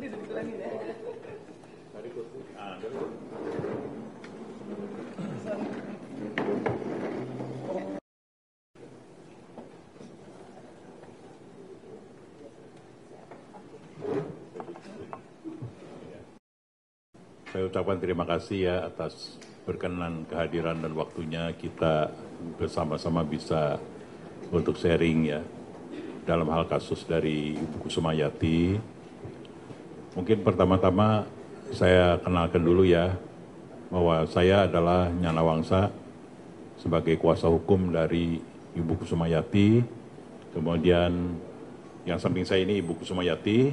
Saya ucapkan terima kasih ya atas berkenan kehadiran dan waktunya kita bersama-sama bisa untuk sharing ya dalam hal kasus dari Ibu Kusumayati. Mungkin pertama-tama saya kenalkan dulu ya bahwa saya adalah Nyana Wangsa sebagai kuasa hukum dari Ibu Kusumayati. Kemudian yang samping saya ini Ibu Kusumayati.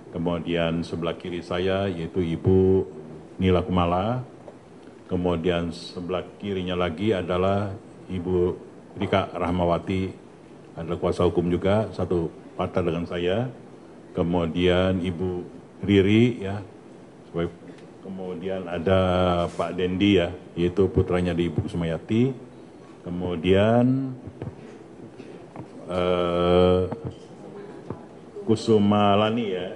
Kemudian sebelah kiri saya yaitu Ibu Nila Kumala. Kemudian sebelah kirinya lagi adalah Ibu Rika Rahmawati, adalah kuasa hukum juga, satu partai dengan saya. Kemudian Ibu Riri ya. Kemudian ada Pak Dendi ya, yaitu putranya di Ibu Kusumayati. Kemudian Kusuma Lani ya.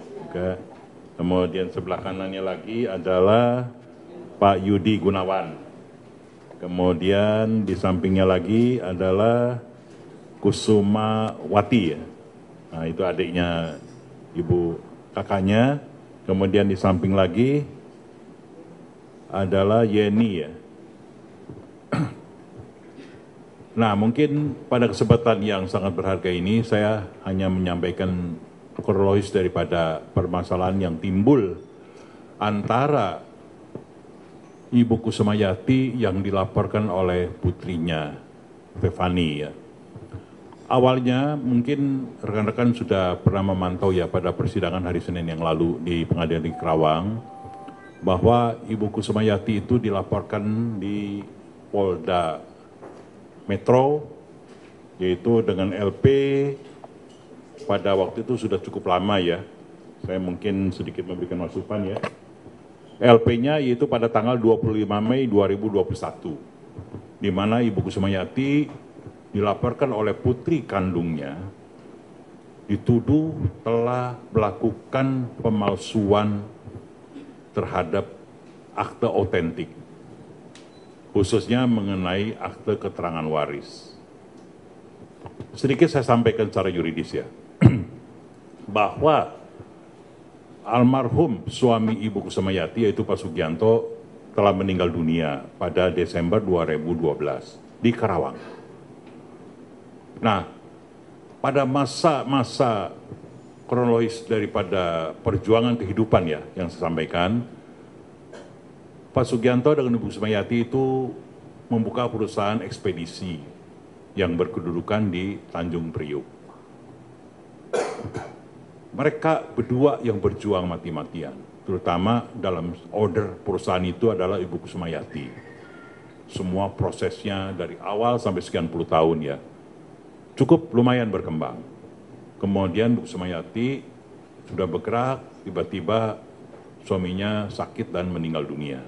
Kemudian sebelah kanannya lagi adalah Pak Yudi Gunawan. Kemudian di sampingnya lagi adalah Kusuma Wati ya. Nah itu adiknya ibu kakaknya. Kemudian di samping lagi adalah Yeni ya. Nah mungkin pada kesempatan yang sangat berharga ini saya hanya menyampaikan kronologis daripada permasalahan yang timbul antara Ibu Kusumayati yang dilaporkan oleh putrinya Stefani ya. Awalnya mungkin rekan-rekan sudah pernah memantau ya pada persidangan hari Senin yang lalu di Pengadilan Negeri Kerawang bahwa Ibu Kusumayati itu dilaporkan di Polda Metro yaitu dengan LP pada waktu itu sudah cukup lama ya. Saya mungkin sedikit memberikan masukan ya. LP-nya yaitu pada tanggal 25 Mei 2021. Di mana Ibu Kusumayati dilaporkan oleh putri kandungnya dituduh telah melakukan pemalsuan terhadap akte otentik. Khususnya mengenai akte keterangan waris. Sedikit saya sampaikan secara yuridis ya. Bahwa almarhum suami Ibu Kusumayati yaitu Pak Sugianto telah meninggal dunia pada Desember 2012 di Karawang. Nah, pada masa-masa kronologis daripada perjuangan kehidupan ya yang saya sampaikan, Pak Sugianto dengan Ibu Kusumayati itu membuka perusahaan ekspedisi yang berkedudukan di Tanjung Priuk. Mereka berdua yang berjuang mati-matian, terutama dalam order perusahaan itu adalah Ibu Kusumayati. Semua prosesnya dari awal sampai sekian puluh tahun ya, cukup lumayan berkembang. Kemudian Ibu Kusumayati sudah bergerak, tiba-tiba suaminya sakit dan meninggal dunia.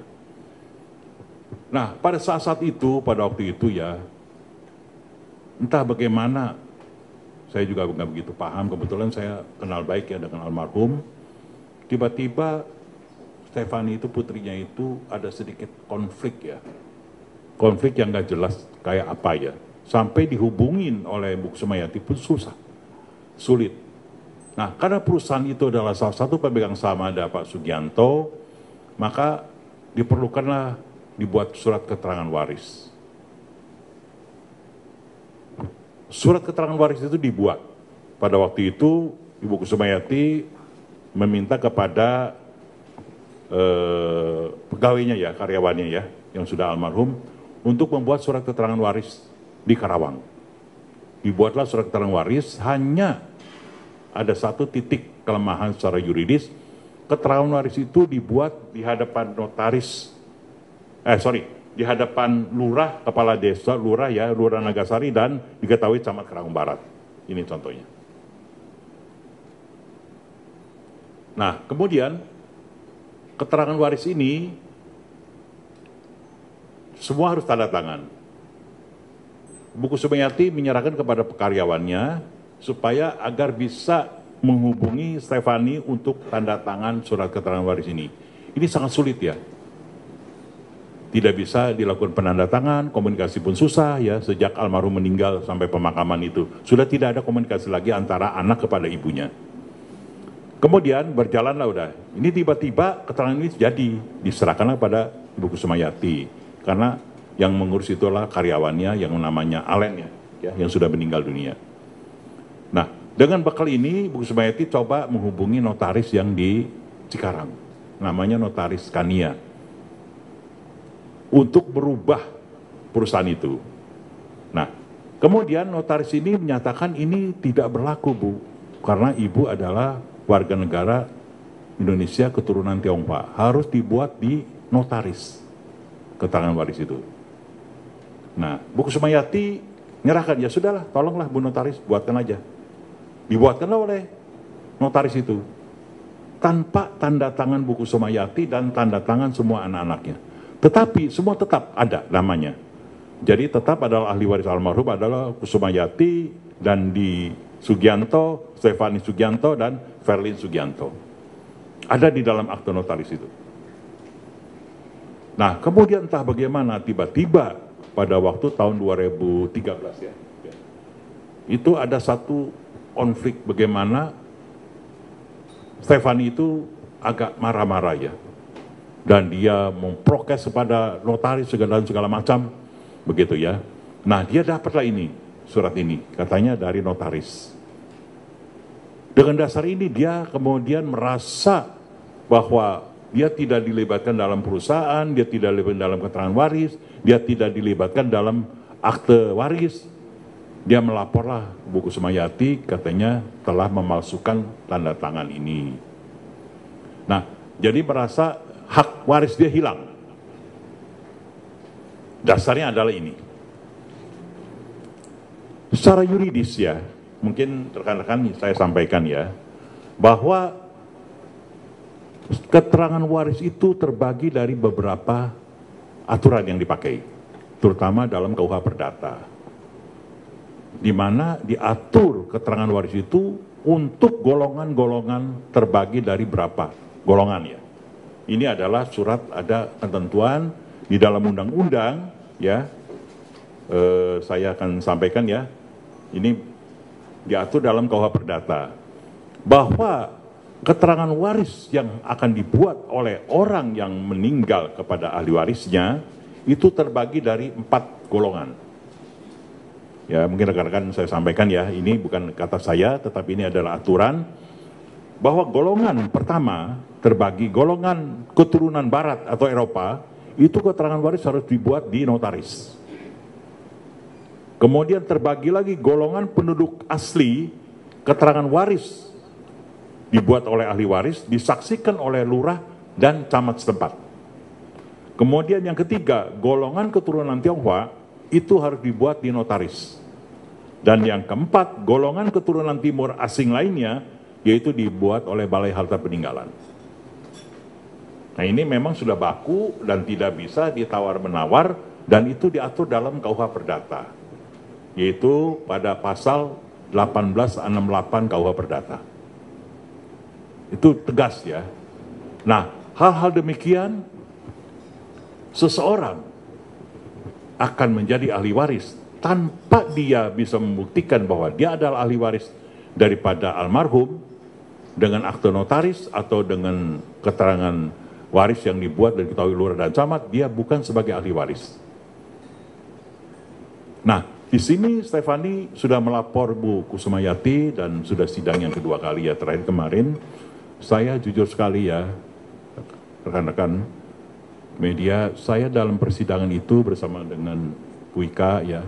Nah, pada saat-saat itu, pada waktu itu ya, entah bagaimana, saya juga nggak begitu paham, kebetulan saya kenal baik ya dengan almarhum. Tiba-tiba Stefani itu putrinya itu ada sedikit konflik ya. Konflik yang nggak jelas kayak apa ya. Sampai dihubungin oleh Bu Kusumayati pun susah, sulit. Nah karena perusahaan itu adalah salah satu pemegang saham ada Pak Sugianto, maka diperlukanlah dibuat surat keterangan waris. Surat keterangan waris itu dibuat. Pada waktu itu Ibu Kusumayati meminta kepada pegawainya ya, karyawannya ya, yang sudah almarhum, untuk membuat surat keterangan waris di Karawang. Dibuatlah surat keterangan waris, hanya ada satu titik kelemahan secara yuridis. Keterangan waris itu dibuat di hadapan notaris, di hadapan lurah, kepala desa, lurah ya, Lurah Nagasari dan diketahui Camat Karawang Barat. Ini contohnya. Nah, kemudian keterangan waris ini semua harus tanda tangan. Bu Kusumayati menyerahkan kepada karyawannya supaya agar bisa menghubungi Stefani untuk tanda tangan surat keterangan waris ini. Ini sangat sulit ya. Tidak bisa dilakukan penandatangan, komunikasi pun susah ya, sejak almarhum meninggal sampai pemakaman itu. Sudah tidak ada komunikasi lagi antara anak kepada ibunya. Kemudian berjalanlah udah. Ini tiba-tiba keterangan ini jadi diserahkanlah pada Ibu Kusumayati. Karena yang mengurus itulah karyawannya yang namanya Alen ya, yang sudah meninggal dunia. Nah, dengan bekal ini Ibu Kusumayati coba menghubungi notaris yang di Cikarang. Namanya Notaris Kania. Untuk merubah perusahaan itu. Nah, kemudian notaris ini menyatakan ini tidak berlaku, Bu. Karena ibu adalah warga negara Indonesia keturunan Tionghoa. Harus dibuat di notaris keterangan waris itu. Nah, Bu Kusumayati nyerahkan, ya sudahlah, tolonglah Bu Notaris, buatkan aja. Dibuatkanlah oleh notaris itu. Tanpa tanda tangan Bu Kusumayati dan tanda tangan semua anak-anaknya. Tetapi semua tetap ada namanya. Jadi tetap adalah ahli waris almarhum adalah Kusumayati dan di Sugianto, Stefani Sugianto dan Verlin Sugianto. Ada di dalam akte notaris itu. Nah, kemudian entah bagaimana tiba-tiba pada waktu tahun 2013 ya. Itu ada satu konflik bagaimana Stefani itu agak marah-marah ya. Dan dia memprokes kepada notaris segala macam, begitu ya. Nah, dia dapatlah ini, surat ini, katanya dari notaris. Dengan dasar ini dia kemudian merasa bahwa dia tidak dilibatkan dalam perusahaan, dia tidak dilibatkan dalam keterangan waris, dia tidak dilibatkan dalam akte waris. Dia melaporlah Bu Kusumayati, katanya telah memalsukan tanda tangan ini. Nah, jadi merasa hak waris dia hilang. Dasarnya adalah ini. Secara yuridis ya, mungkin rekan-rekan saya sampaikan ya, bahwa keterangan waris itu terbagi dari beberapa aturan yang dipakai, terutama dalam KUH Perdata, di mana diatur keterangan waris itu untuk golongan-golongan terbagi dari berapa golongan ya. Ini adalah surat, ada ketentuan di dalam undang-undang ya. Saya akan sampaikan ya. Ini diatur dalam KUH Perdata bahwa keterangan waris yang akan dibuat oleh orang yang meninggal kepada ahli warisnya itu terbagi dari 4 golongan. Ya, mungkin rekan-rekan saya sampaikan ya, ini bukan kata saya, tetapi ini adalah aturan bahwa golongan pertama terbagi golongan keturunan barat atau Eropa, itu keterangan waris harus dibuat di notaris. Kemudian terbagi lagi golongan penduduk asli, keterangan waris dibuat oleh ahli waris, disaksikan oleh lurah dan camat setempat. Kemudian yang ketiga, golongan keturunan Tionghoa itu harus dibuat di notaris. Dan yang keempat, golongan keturunan timur asing lainnya, yaitu dibuat oleh Balai Harta Peninggalan. Nah, ini memang sudah baku dan tidak bisa ditawar-menawar, dan itu diatur dalam KUH Perdata, yaitu pada pasal 1868 KUH Perdata. Itu tegas ya. Nah, hal-hal demikian, seseorang akan menjadi ahli waris tanpa dia bisa membuktikan bahwa dia adalah ahli waris daripada almarhum dengan akte notaris atau dengan keterangan waris yang dibuat dan diketahui lurah dan camat, dia bukan sebagai ahli waris. Nah, di sini Stefani sudah melapor Bu Kusumayati dan sudah sidang yang kedua kali ya, terakhir kemarin. Saya jujur sekali ya, rekan-rekan media, saya dalam persidangan itu bersama dengan Bu Ika ya,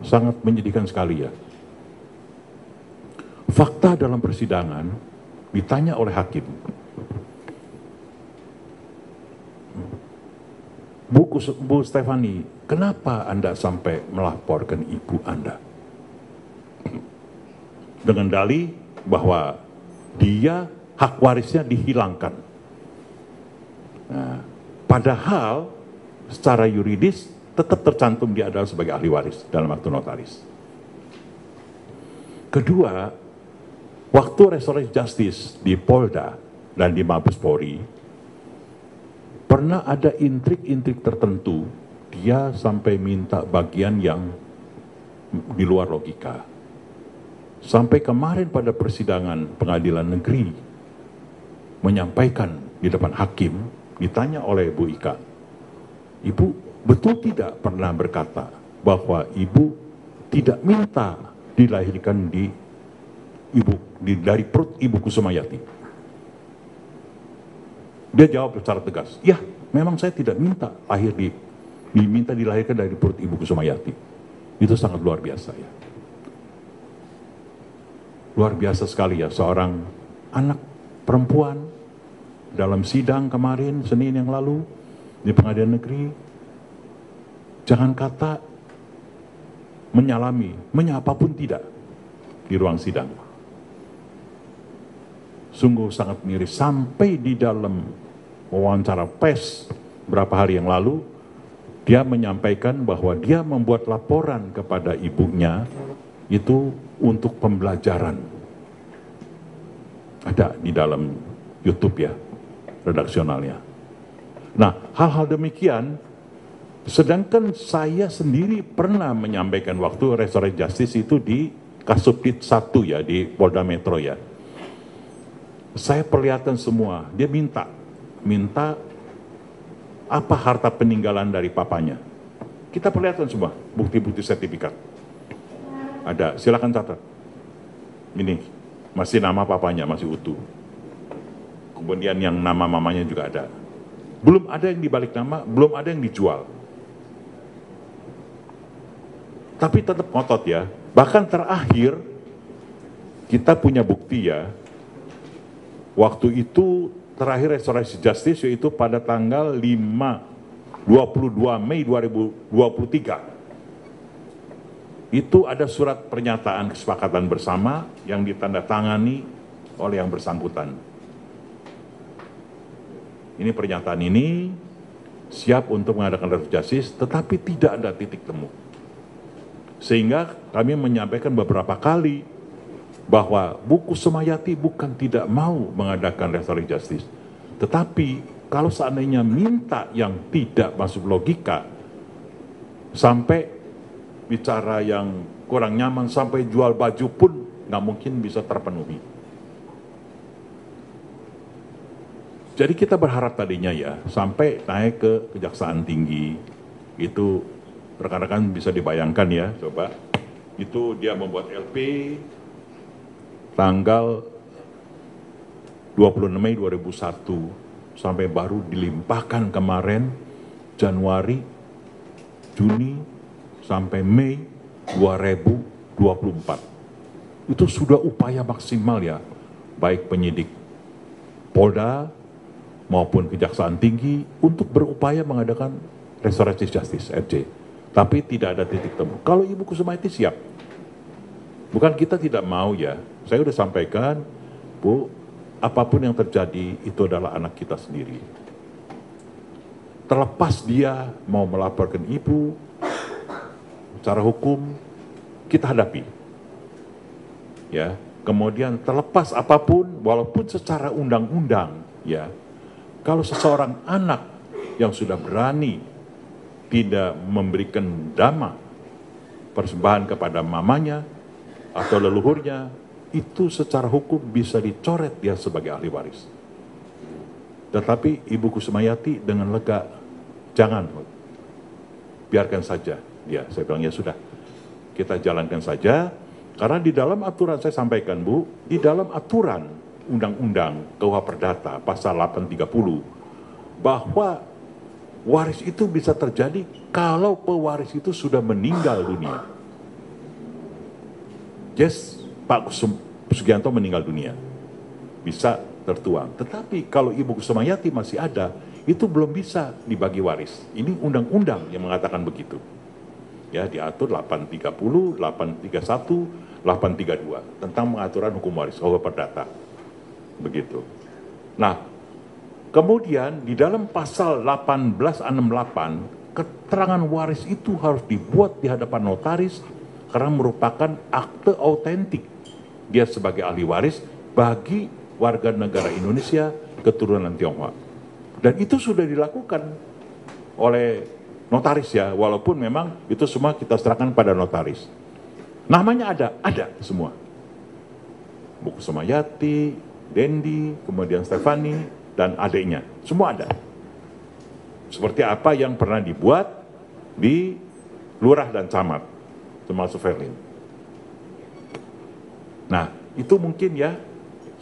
sangat menyedihkan sekali ya. Fakta dalam persidangan ditanya oleh hakim, Bu Stefani, kenapa Anda sampai melaporkan ibu Anda? Dengan dalih bahwa dia hak warisnya dihilangkan. Nah, padahal secara yuridis tetap tercantum dia adalah sebagai ahli waris dalam akte notaris. Kedua, Waktu restoratif justice di Polda dan di Mabes Polri, pernah ada intrik-intrik tertentu, dia sampai minta bagian yang di luar logika. Sampai kemarin pada persidangan pengadilan negeri, menyampaikan di depan hakim, ditanya oleh Bu Ika, Ibu betul tidak pernah berkata bahwa Ibu tidak minta dilahirkan dari perut Ibu Kusumayati? Dia jawab secara tegas, ya memang saya tidak minta diminta dilahirkan dari perut Ibu Kusumayati. Itu sangat luar biasa ya. Luar biasa sekali ya, seorang anak perempuan dalam sidang kemarin, Senin yang lalu, di pengadilan negeri, jangan kata menyapa pun tidak di ruang sidang. Sungguh sangat miris, sampai di dalam wawancara pers beberapa hari yang lalu, dia menyampaikan bahwa dia membuat laporan kepada ibunya itu untuk pembelajaran. Ada di dalam YouTube ya, redaksionalnya. Nah, hal-hal demikian, sedangkan saya sendiri pernah menyampaikan waktu restoratif justice itu di Kasubdit 1 ya, di Polda Metro ya. Saya perlihatkan semua, dia minta apa harta peninggalan dari papanya. Kita perlihatkan semua, bukti-bukti sertifikat. Ada, silakan catat. Ini, masih nama papanya, masih utuh. Kemudian yang nama mamanya juga ada. Belum ada yang dibalik nama, belum ada yang dijual. Tapi tetap ngotot ya. Bahkan terakhir, kita punya bukti ya, waktu itu terakhir restoratif justice yaitu pada tanggal 22 Mei 2023. Itu ada surat pernyataan kesepakatan bersama yang ditandatangani oleh yang bersangkutan. Ini pernyataan ini siap untuk mengadakan restoratif justice, tetapi tidak ada titik temu. Sehingga kami menyampaikan beberapa kali bahwa Bu Kusumayati bukan tidak mau mengadakan restoratif justice, tetapi kalau seandainya minta yang tidak masuk logika, sampai bicara yang kurang nyaman, sampai jual baju pun nggak mungkin bisa terpenuhi. Jadi kita berharap tadinya ya, sampai naik ke Kejaksaan Tinggi, itu rekan-rekan bisa dibayangkan ya, coba, itu dia membuat LP, tanggal 26 Mei 2001 sampai baru dilimpahkan kemarin Januari, Juni, sampai Mei 2024. Itu sudah upaya maksimal ya, baik penyidik Polda maupun Kejaksaan Tinggi untuk berupaya mengadakan restoratif justice, RJ. Tapi tidak ada titik temu. Kalau Ibu Kusumayati siap, bukan kita tidak mau ya. Saya sudah sampaikan, Bu, apapun yang terjadi itu adalah anak kita sendiri. Terlepas dia mau melaporkan Ibu, secara hukum kita hadapi. Ya, kemudian terlepas apapun, walaupun secara undang-undang, ya, kalau seseorang anak yang sudah berani tidak memberikan dama persembahan kepada mamanya atau leluhurnya, itu secara hukum bisa dicoret dia sebagai ahli waris. Tetapi Ibu Kusumayati dengan lega, jangan, biarkan saja dia. Saya bilang ya sudah, kita jalankan saja, karena di dalam aturan saya sampaikan Bu, di dalam aturan Undang-Undang KUH Perdata pasal 830 bahwa waris itu bisa terjadi kalau pewaris itu sudah meninggal dunia. Yes, Pak Sugianto meninggal dunia, bisa tertuang. Tetapi kalau Ibu Kusumayati masih ada, itu belum bisa dibagi waris. Ini undang-undang yang mengatakan begitu. Ya, diatur 830, 831, 832 tentang pengaturan hukum waris KUH Perdata. Begitu. Nah, kemudian di dalam pasal 1868, keterangan waris itu harus dibuat di hadapan notaris karena merupakan akte autentik dia sebagai ahli waris bagi warga negara Indonesia keturunan Tionghoa. Dan itu sudah dilakukan oleh notaris ya, walaupun memang itu semua kita serahkan pada notaris. Namanya ada semua. Buku Sumayati, Dendi, kemudian Stefani, dan adiknya. Semua ada. Seperti apa yang pernah dibuat di lurah dan camat, termasuk Verlin. Nah, itu mungkin ya,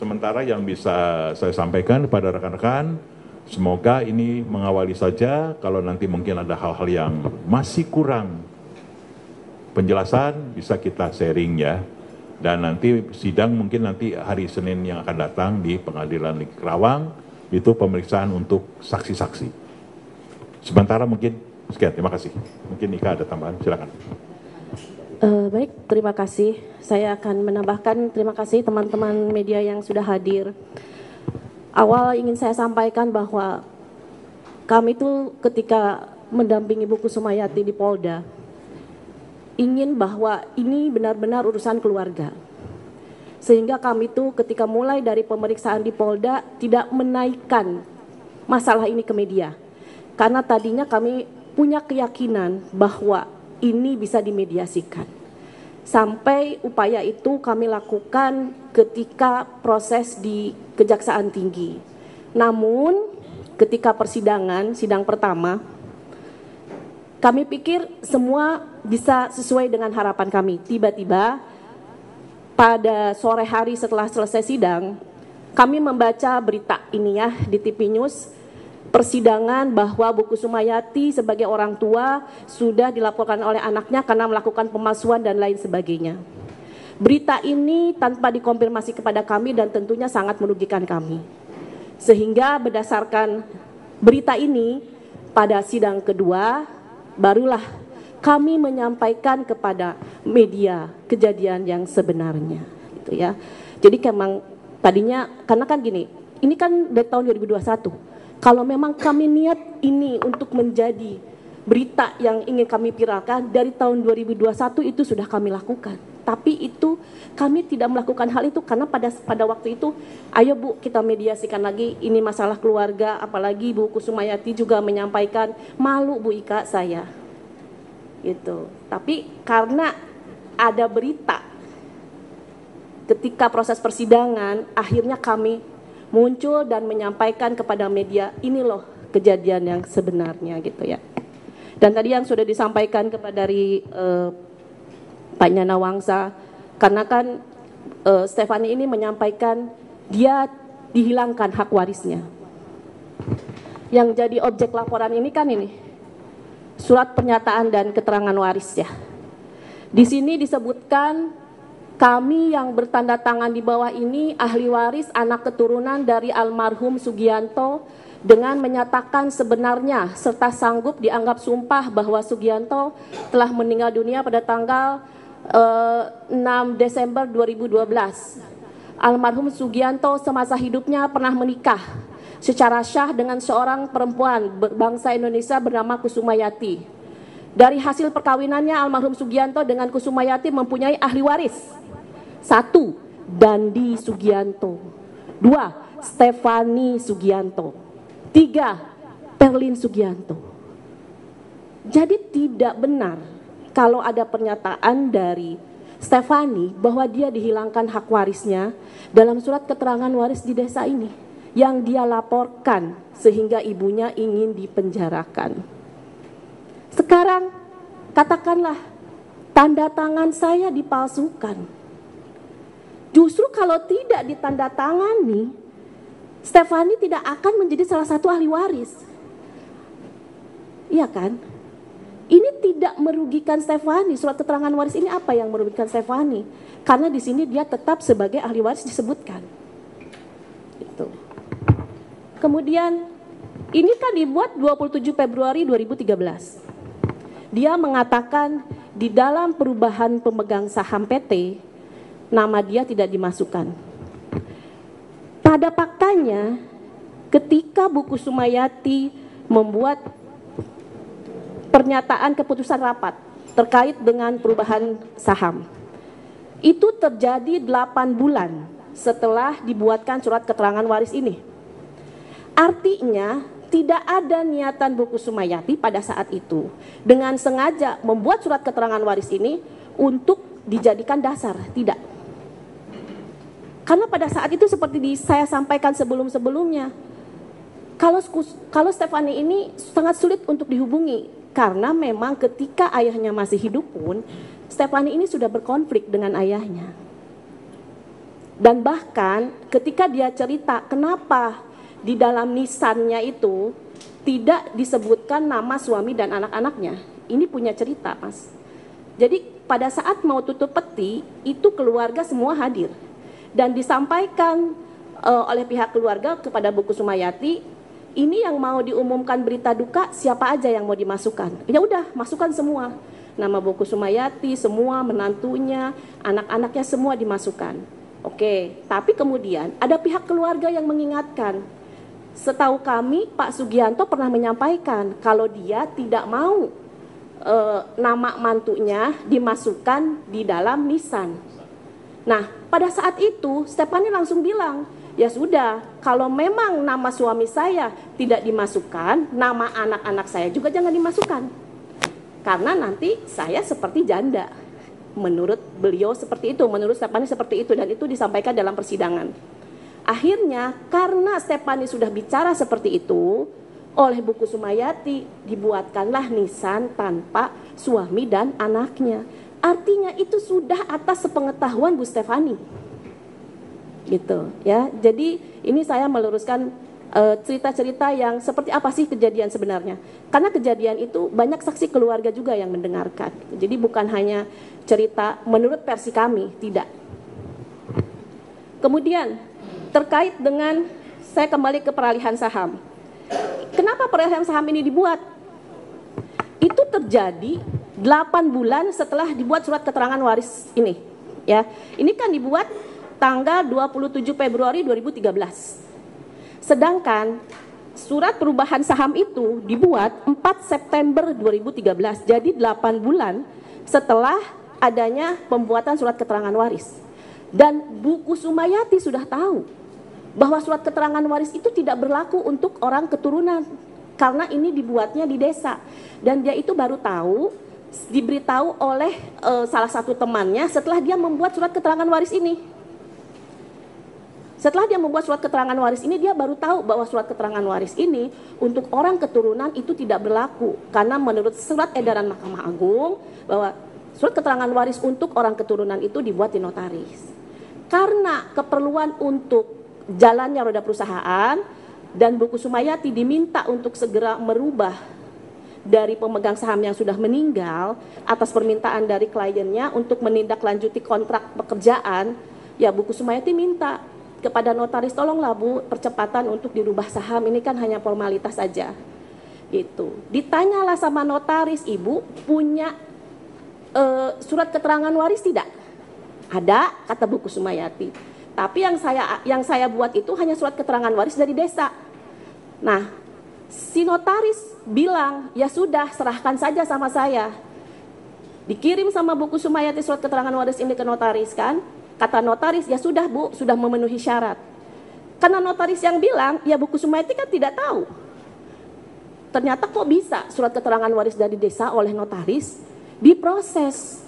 sementara yang bisa saya sampaikan kepada rekan-rekan. Semoga ini mengawali saja, kalau nanti mungkin ada hal-hal yang masih kurang penjelasan, bisa kita sharing ya. Dan nanti sidang mungkin nanti hari Senin yang akan datang di Pengadilan Negeri Kerawang, itu pemeriksaan untuk saksi-saksi. Sementara mungkin sekian, terima kasih. Mungkin Ika ada tambahan, silakan. Baik, terima kasih. Saya akan menambahkan terima kasih teman-teman media yang sudah hadir. Awal ingin saya sampaikan bahwa kami itu ketika mendampingi Bu Kusumayati di Polda, ingin bahwa ini benar-benar urusan keluarga. Sehingga kami itu ketika mulai dari pemeriksaan di Polda tidak menaikkan masalah ini ke media. Karena tadinya kami punya keyakinan bahwa ini bisa dimediasikan. Sampai upaya itu kami lakukan ketika proses di Kejaksaan Tinggi. Namun ketika persidangan, sidang pertama, kami pikir semua bisa sesuai dengan harapan kami. Tiba-tiba pada sore hari setelah selesai sidang, kami membaca berita ini ya di TV News, persidangan bahwa Bu Kusumayati sebagai orang tua sudah dilaporkan oleh anaknya karena melakukan pemalsuan dan lain sebagainya. Berita ini tanpa dikonfirmasi kepada kami dan tentunya sangat merugikan kami. Sehingga berdasarkan berita ini pada sidang kedua barulah kami menyampaikan kepada media kejadian yang sebenarnya gitu ya. Jadi memang tadinya karena kan gini, ini kan dari tahun 2021. Kalau memang kami niat ini untuk menjadi berita yang ingin kami viralkan, dari tahun 2021 itu sudah kami lakukan. Tapi itu kami tidak melakukan hal itu karena pada waktu itu, ayo Bu kita mediasikan lagi, ini masalah keluarga, apalagi Bu Kusumayati juga menyampaikan, malu Bu Ika saya. Gitu. Tapi karena ada berita, ketika proses persidangan, akhirnya kami muncul dan menyampaikan kepada media, ini loh kejadian yang sebenarnya gitu ya. Dan tadi yang sudah disampaikan kepada dari Pak Nyana Wangsa, karena kan Stefani ini menyampaikan dia dihilangkan hak warisnya. Yang jadi objek laporan ini kan ini, surat pernyataan dan keterangan waris ya. Di sini disebutkan kami yang bertanda tangan di bawah ini ahli waris anak keturunan dari almarhum Sugianto dengan menyatakan sebenarnya serta sanggup dianggap sumpah bahwa Sugianto telah meninggal dunia pada tanggal 6 Desember 2012. Almarhum Sugianto semasa hidupnya pernah menikah secara syah dengan seorang perempuan berbangsa Indonesia bernama Kusumayati. Dari hasil perkawinannya almarhum Sugianto dengan Kusumayati mempunyai ahli waris. 1. Dandi Sugianto. 2. Stefani Sugianto. 3. Perlin Sugianto. Jadi tidak benar kalau ada pernyataan dari Stefani bahwa dia dihilangkan hak warisnya dalam surat keterangan waris di desa ini yang dia laporkan sehingga ibunya ingin dipenjarakan. Sekarang katakanlah tanda tangan saya dipalsukan. Justru kalau tidak ditandatangani, Stefani tidak akan menjadi salah satu ahli waris. Iya kan? Ini tidak merugikan Stefani. Surat keterangan waris ini apa yang merugikan Stefani? Karena di sini dia tetap sebagai ahli waris disebutkan. Itu. Kemudian ini kan dibuat 27 Februari 2013. Dia mengatakan di dalam perubahan pemegang saham PT, nama dia tidak dimasukkan. Pada faktanya, ketika Bu Kusumayati membuat pernyataan keputusan rapat terkait dengan perubahan saham, Itu terjadi 8 bulan setelah dibuatkan surat keterangan waris ini. Artinya tidak ada niatan Bu Kusumayati pada saat itu dengan sengaja membuat surat keterangan waris ini untuk dijadikan dasar, tidak. Karena pada saat itu seperti saya sampaikan sebelum-sebelumnya, kalau Stefani ini sangat sulit untuk dihubungi karena memang ketika ayahnya masih hidup pun Stefani ini sudah berkonflik dengan ayahnya. Dan bahkan ketika dia cerita kenapa di dalam nisannya itu tidak disebutkan nama suami dan anak-anaknya. Ini punya cerita, Mas. Jadi pada saat mau tutup peti, itu keluarga semua hadir. Dan disampaikan oleh pihak keluarga kepada Bu Kusumayati, ini yang mau diumumkan berita duka, siapa aja yang mau dimasukkan. Ya udah, masukkan semua. Nama Bu Kusumayati, semua menantunya, anak-anaknya semua dimasukkan. Oke, tapi kemudian ada pihak keluarga yang mengingatkan. Setahu kami Pak Sugianto pernah menyampaikan kalau dia tidak mau nama mantunya dimasukkan di dalam nisan. Nah, pada saat itu Stefani langsung bilang, ya sudah, kalau memang nama suami saya tidak dimasukkan, nama anak-anak saya juga jangan dimasukkan. Karena nanti saya seperti janda. Menurut beliau seperti itu, menurut Stefani seperti itu, dan itu disampaikan dalam persidangan. Akhirnya karena Stefani sudah bicara seperti itu, oleh Bu Kusumayati dibuatkanlah nisan tanpa suami dan anaknya. Artinya itu sudah atas sepengetahuan Bu Stefani. Gitu ya. Jadi ini saya meluruskan cerita-cerita yang seperti apa sih kejadian sebenarnya. Karena kejadian itu banyak saksi keluarga juga yang mendengarkan. Jadi bukan hanya cerita menurut versi kami, tidak. Kemudian terkait dengan, saya kembali ke peralihan saham. Kenapa peralihan saham ini dibuat? Itu terjadi 8 bulan setelah dibuat surat keterangan waris ini. Ya, ini kan dibuat tanggal 27 Februari 2013. Sedangkan surat perubahan saham itu dibuat 4 September 2013. Jadi 8 bulan setelah adanya pembuatan surat keterangan waris. Dan Bu Kusumayati sudah tahu bahwa surat keterangan waris itu tidak berlaku untuk orang keturunan karena ini dibuatnya di desa. Dan dia itu baru tahu, diberitahu oleh salah satu temannya setelah dia membuat surat keterangan waris ini. Setelah dia membuat surat keterangan waris ini, dia baru tahu bahwa surat keterangan waris ini untuk orang keturunan itu tidak berlaku. Karena menurut surat edaran Mahkamah Agung, bahwa surat keterangan waris untuk orang keturunan itu dibuat di notaris. Karena keperluan untuk jalannya roda perusahaan, dan Bu Kusumayati diminta untuk segera merubah dari pemegang saham yang sudah meninggal atas permintaan dari kliennya untuk menindaklanjuti kontrak pekerjaan, ya Bu Kusumayati minta kepada notaris, tolonglah Bu, percepatan untuk dirubah saham, ini kan hanya formalitas saja. Gitu. Ditanyalah sama notaris, Ibu punya surat keterangan waris tidak? Ada, kata Bu Kusumayati. Tapi yang saya buat itu hanya surat keterangan waris dari desa. Nah, si notaris bilang, ya sudah, serahkan saja sama saya. Dikirim sama Bu Kusumayati surat keterangan waris ini ke notaris kan? Kata notaris, ya sudah Bu, sudah memenuhi syarat. Karena notaris yang bilang, ya Bu Kusumayati kan tidak tahu. Ternyata kok bisa surat keterangan waris dari desa oleh notaris diproses.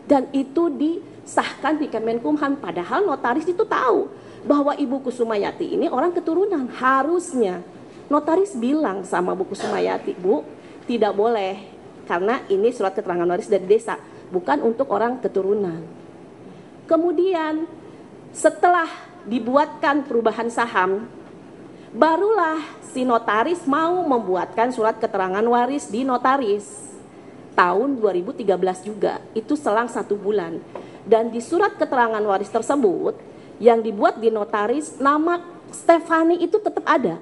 Dan itu disahkan di Kemenkumham. Padahal notaris itu tahu bahwa Ibu Kusumayati ini orang keturunan. Harusnya notaris bilang sama Bu Kusumayati, Bu, tidak boleh. Karena ini surat keterangan waris dari desa, bukan untuk orang keturunan. Kemudian setelah dibuatkan perubahan saham, barulah si notaris mau membuatkan surat keterangan waris di notaris. Tahun 2013 juga, itu selang 1 bulan. Dan di surat keterangan waris tersebut, yang dibuat di notaris, nama Stefani itu tetap ada.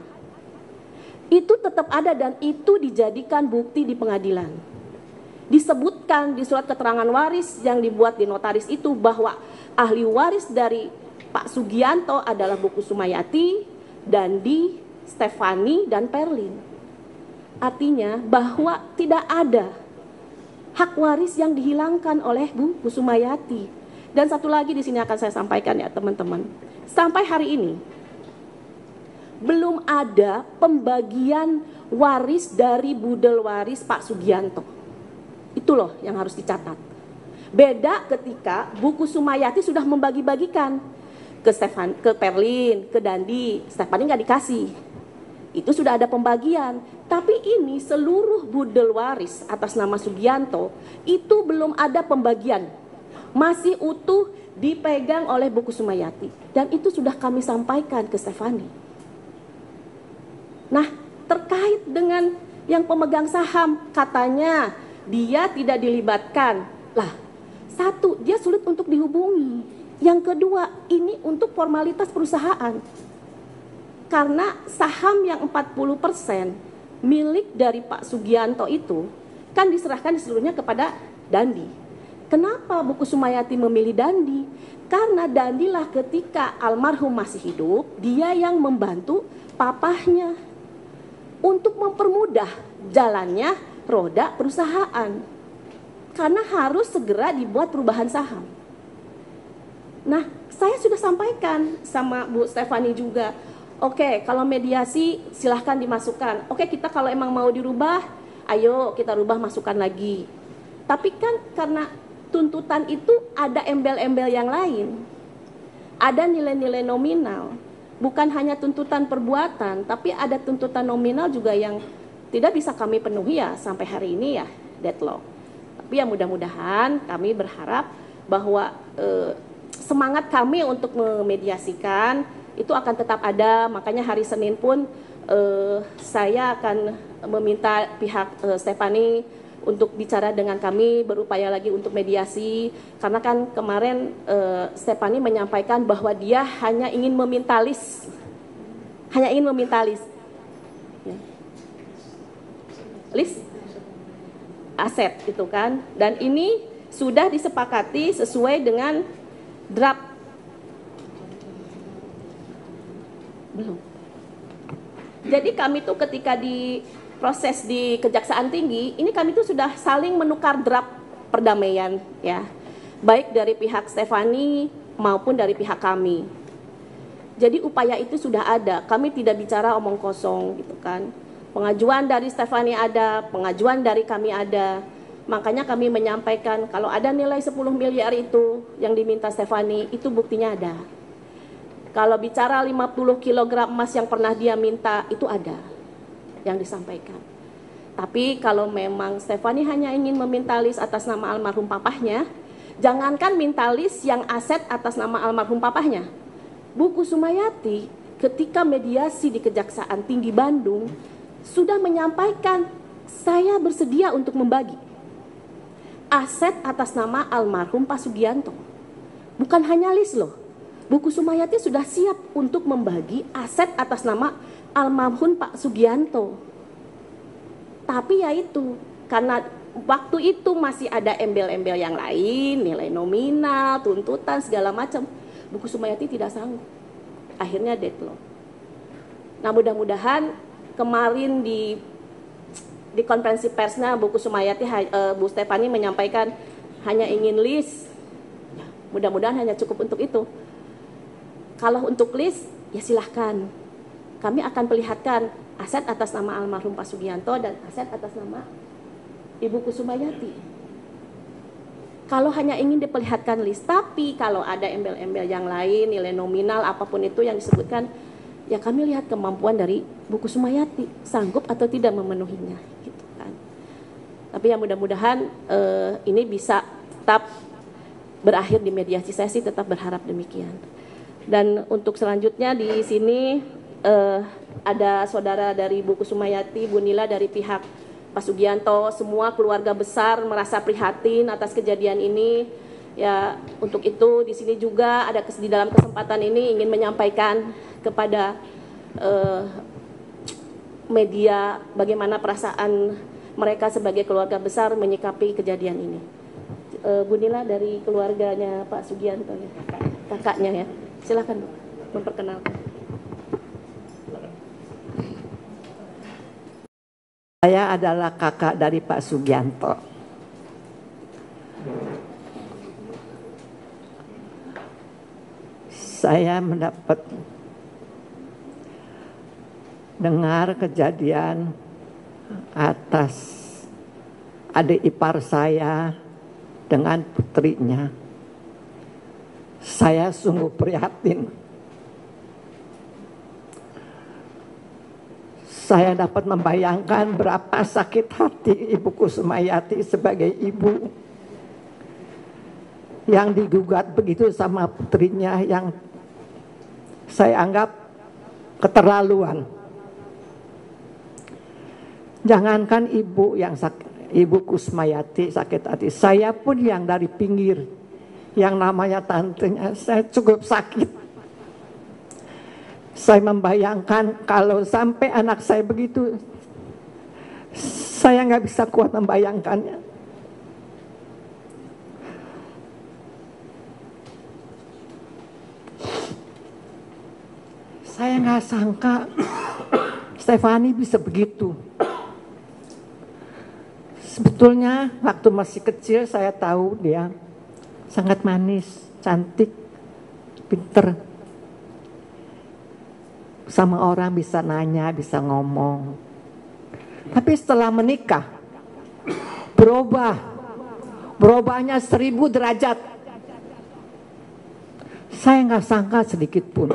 Itu tetap ada dan itu dijadikan bukti di pengadilan. Disebutkan di surat keterangan waris yang dibuat di notaris itu bahwa ahli waris dari Pak Sugianto adalah Bu Kusumayati, Dandi, Stefani, dan Perlin. Artinya bahwa tidak ada hak waris yang dihilangkan oleh Bu Kusumayati. Dan satu lagi di sini akan saya sampaikan ya teman-teman. Sampai hari ini belum ada pembagian waris dari budel waris Pak Sugianto. Itu loh yang harus dicatat. Beda ketika buku Sumayati sudah membagi-bagikan ke Perlin, ke Dandi, Stefani nggak dikasih. Itu sudah ada pembagian. Tapi ini seluruh budel waris atas nama Sugianto itu belum ada pembagian. Masih utuh dipegang oleh buku Sumayati. Dan itu sudah kami sampaikan ke Stefani. Nah, terkait dengan yang pemegang saham, katanya dia tidak dilibatkan. Lah, satu, dia sulit untuk dihubungi. Yang kedua, ini untuk formalitas perusahaan. Karena saham yang 40% milik dari Pak Sugianto itu kan diserahkan seluruhnya kepada Dandi. Kenapa buku Sumayati memilih Dandi? Karena Dandi lah ketika almarhum masih hidup, dia yang membantu papahnya untuk mempermudah jalannya roda perusahaan. Karena harus segera dibuat perubahan saham. Nah, saya sudah sampaikan sama Bu Stefani juga. Oke, kalau mediasi silahkan dimasukkan. Oke, kita kalau emang mau dirubah, ayo kita rubah masukkan lagi. Tapi kan karena tuntutan itu ada embel-embel yang lain. Ada nilai-nilai nominal. Bukan hanya tuntutan perbuatan, tapi ada tuntutan nominal juga yang tidak bisa kami penuhi ya sampai hari ini ya, deadlock. Tapi ya mudah-mudahan kami berharap bahwa semangat kami untuk memediasikan itu akan tetap ada. Makanya hari Senin pun saya akan meminta pihak Stefani untuk bicara dengan kami, berupaya lagi untuk mediasi. Karena kan kemarin Stefani menyampaikan bahwa dia hanya ingin meminta list. Hanya ingin meminta list. Ya. List aset itu kan. Dan ini sudah disepakati sesuai dengan draft. Belum. Jadi kami tuh ketika di proses di Kejaksaan Tinggi, ini kami tuh sudah saling menukar draft perdamaian ya. Baik dari pihak Stefani maupun dari pihak kami. Jadi upaya itu sudah ada. Kami tidak bicara omong kosong gitu kan. Pengajuan dari Stefani ada, pengajuan dari kami ada. Makanya kami menyampaikan kalau ada nilai 10 miliar itu yang diminta Stefani, itu buktinya ada. Kalau bicara 50 kg emas yang pernah dia minta, itu ada yang disampaikan. Tapi kalau memang Stefani hanya ingin meminta list atas nama almarhum papahnya, jangankan minta list yang aset atas nama almarhum papahnya. Buku Sumayati ketika mediasi di Kejaksaan Tinggi Bandung sudah menyampaikan saya bersedia untuk membagi aset atas nama almarhum Pak Sugianto. Bukan hanya list loh. Buku Sumayati sudah siap untuk membagi aset atas nama almarhum Pak Sugianto. Tapi ya itu, karena waktu itu masih ada embel-embel yang lain, nilai nominal, tuntutan, segala macam. Buku Sumayati tidak sanggup. Akhirnya deadlock. Nah mudah-mudahan kemarin di konferensi persnya Buku Sumayati, Bu Stefani menyampaikan hanya ingin list. Ya, mudah-mudahan hanya cukup untuk itu. Kalau untuk list, ya silahkan. Kami akan perlihatkan aset atas nama almarhum Pak Sugianto dan aset atas nama Ibu Kusumayati. Kalau hanya ingin diperlihatkan list, tapi kalau ada embel-embel yang lain, nilai nominal apapun itu yang disebutkan, ya kami lihat kemampuan dari Bu Kusumayati, sanggup atau tidak memenuhinya. Gitu kan. Tapi ya mudah-mudahan ini bisa tetap berakhir di mediasi. Saya sih tetap berharap demikian. Dan untuk selanjutnya di sini ada saudara dari Bu Kusumayati, Bu Nila dari pihak Pak Sugianto, semua keluarga besar merasa prihatin atas kejadian ini. Ya, untuk itu di sini juga ada di dalam kesempatan ini ingin menyampaikan kepada media bagaimana perasaan mereka sebagai keluarga besar menyikapi kejadian ini. Bu Nila dari keluarganya Pak Sugianto ya, kakaknya ya. Silakan Bu, memperkenalkan. Saya adalah kakak dari Pak Sugianto. saya mendapat dengar kejadian atas adik ipar saya dengan putrinya. Saya sungguh prihatin. Saya dapat membayangkan berapa sakit hati Ibu Kusmayati sebagai ibu yang digugat begitu sama putrinya yang saya anggap keterlaluan. Jangankan ibu yang sakit, Ibu Kusmayati sakit hati, saya pun yang dari pinggir, yang namanya tantenya, saya cukup sakit. Saya membayangkan kalau sampai anak saya begitu, saya nggak bisa kuat membayangkannya. Saya nggak sangka Stefani bisa begitu. Sebetulnya waktu masih kecil saya tahu dia sangat manis, cantik, pinter. Sama orang bisa nanya, bisa ngomong. Tapi setelah menikah, berubahnya 1000 derajat. Saya nggak sangka sedikit pun.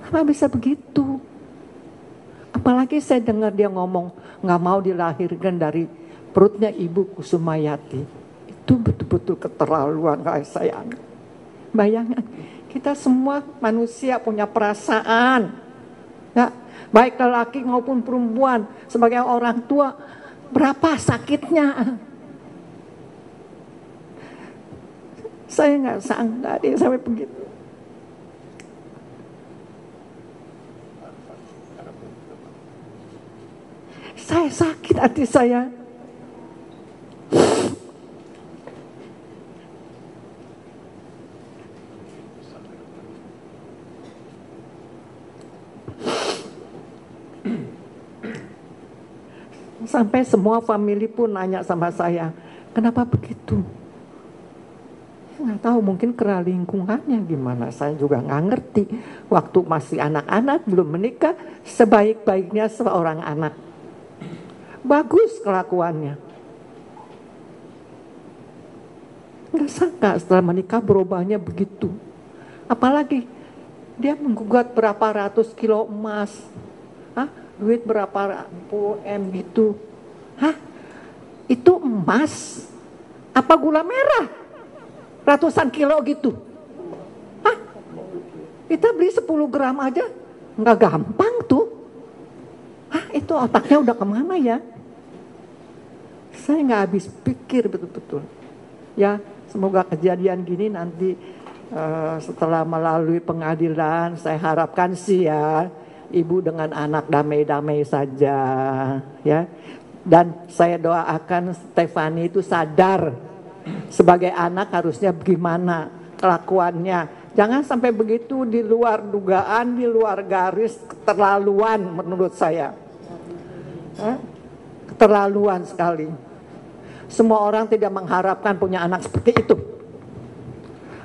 Kenapa bisa begitu? Apalagi saya dengar dia ngomong nggak mau dilahirkan dari perutnya Ibu Kusmayati. Itu betul-betul keterlaluan guys, saya. Bayangkan, kita semua manusia punya perasaan. Ya, baik lelaki maupun perempuan, sebagai orang tua, berapa sakitnya. Saya nggak sangka dia sampai begitu. Saya sakit hati saya. Sampai semua family pun nanya sama saya, kenapa begitu? Nggak tahu, mungkin karena lingkungannya gimana. Saya juga nggak ngerti. Waktu masih anak-anak, belum menikah, sebaik-baiknya seorang anak. Bagus kelakuannya. Nggak sangka setelah menikah berubahnya begitu. Apalagi dia menggugat berapa ratus kilo emas. Duit berapa puluh M gitu. Itu emas? Apa gula merah? Ratusan kilo gitu. Kita beli 10 gram aja nggak gampang tuh. Itu otaknya udah kemana ya? Saya nggak habis pikir betul-betul. Ya, semoga kejadian gini nanti setelah melalui pengadilan, saya harapkan sih ya, ibu dengan anak damai-damai saja, ya. Dan saya doakan Stefani itu sadar sebagai anak harusnya bagaimana kelakuannya. Jangan sampai begitu, di luar dugaan, di luar garis, keterlaluan menurut saya. Keterlaluan sekali. Semua orang tidak mengharapkan punya anak seperti itu.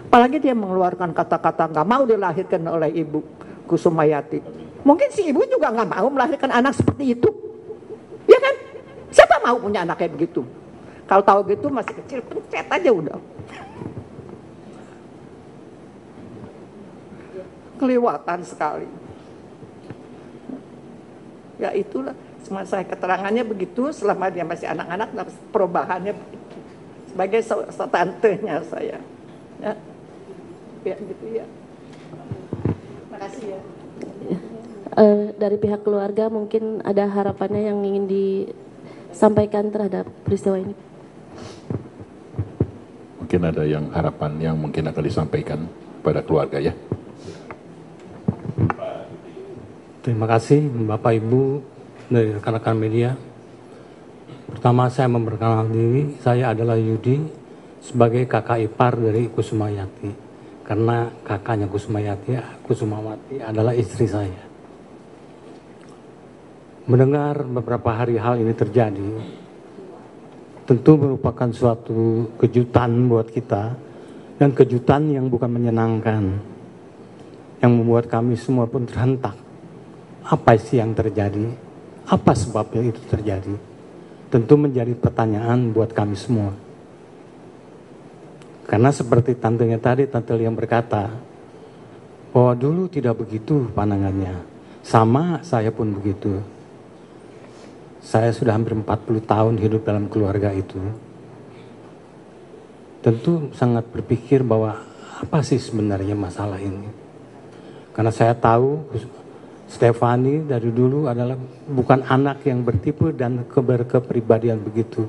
Apalagi dia mengeluarkan kata-kata nggak mau dilahirkan oleh Ibu Kusmayati. Mungkin si ibu juga nggak mau melahirkan anak seperti itu, ya kan? Siapa mau punya anak kayak begitu? Kalau tahu gitu masih kecil, pencet aja udah. Kelewatan sekali. Ya itulah, cuma saya keterangannya begitu. Selama dia masih anak-anak, perubahannya begitu. Sebagai tantenya saya, ya gitu ya. Makasih ya. Dari pihak keluarga mungkin ada harapannya yang ingin disampaikan terhadap peristiwa ini. Mungkin ada yang harapan yang mungkin akan disampaikan pada keluarga ya. Terima kasih Bapak Ibu dari rekan-rekan media. Pertama saya memperkenalkan diri, saya adalah Yudi sebagai kakak ipar dari Kusmayati. Karena kakaknya Kusmawati adalah istri saya. Mendengar beberapa hari hal ini terjadi, tentu merupakan suatu kejutan buat kita, dan kejutan yang bukan menyenangkan. yang membuat kami semua pun terhentak. Apa sih yang terjadi? Apa sebabnya itu terjadi? Tentu menjadi pertanyaan buat kami semua. Karena seperti tantenya tadi, Tante yang berkata, bahwa dulu tidak begitu pandangannya. Sama saya pun begitu. Saya sudah hampir 40 tahun hidup dalam keluarga itu. Tentu sangat berpikir bahwa apa sih sebenarnya masalah ini. Karena saya tahu Stefani dari dulu adalah bukan anak yang bertipe dan berkepribadian begitu.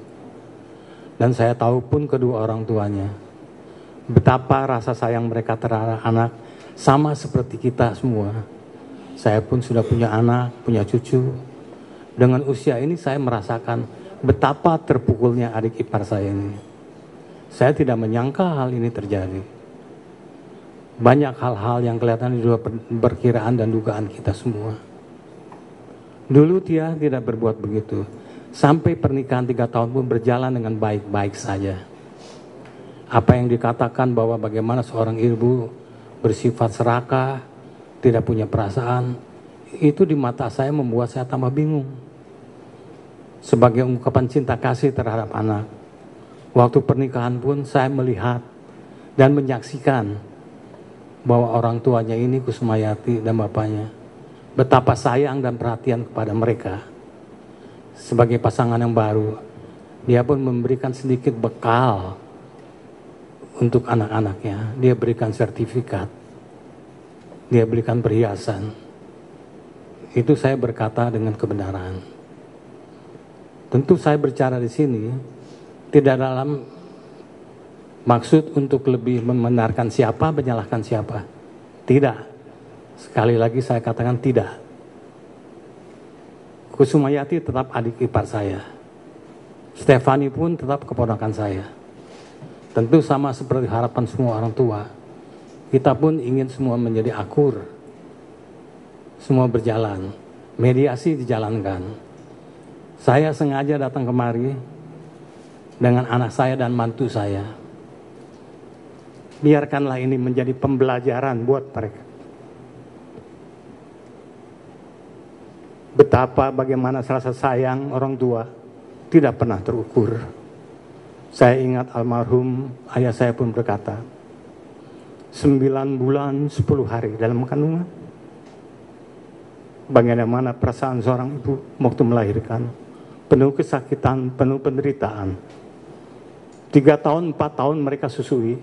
Dan saya tahu pun kedua orang tuanya. Betapa rasa sayang mereka terhadap anak sama seperti kita semua. Saya pun sudah punya anak, punya cucu. Dengan usia ini saya merasakan betapa terpukulnya adik ipar saya ini. Saya tidak menyangka hal ini terjadi. Banyak hal-hal yang kelihatan di luar perkiraan dan dugaan kita semua. Dulu dia tidak berbuat begitu. Sampai pernikahan 3 tahun pun berjalan dengan baik-baik saja. Apa yang dikatakan bahwa bagaimana seorang ibu bersifat serakah, tidak punya perasaan, itu di mata saya membuat saya tambah bingung. Sebagai ungkapan cinta kasih terhadap anak. Waktu pernikahan pun saya melihat dan menyaksikan bahwa orang tuanya ini Kusmayati dan bapaknya betapa sayang dan perhatian kepada mereka. Sebagai pasangan yang baru, dia pun memberikan sedikit bekal untuk anak-anaknya. Dia berikan sertifikat, dia berikan perhiasan. Itu saya berkata dengan kebenaran. Tentu saya bicara di sini tidak dalam maksud untuk lebih membenarkan siapa, menyalahkan siapa. Tidak. Sekali lagi saya katakan tidak. Kusmayati tetap adik ipar saya. Stefani pun tetap keponakan saya. Tentu sama seperti harapan semua orang tua. Kita pun ingin semua menjadi akur. Semua berjalan. Mediasi dijalankan. Saya sengaja datang kemari dengan anak saya dan mantu saya. Biarkanlah ini menjadi pembelajaran buat mereka. Betapa bagaimana rasa sayang orang tua tidak pernah terukur. Saya ingat almarhum ayah saya pun berkata, 9 bulan 10 hari dalam kandungan. Bagaimana perasaan seorang ibu waktu melahirkan. Penuh kesakitan, penuh penderitaan. 3 tahun, 4 tahun mereka susui.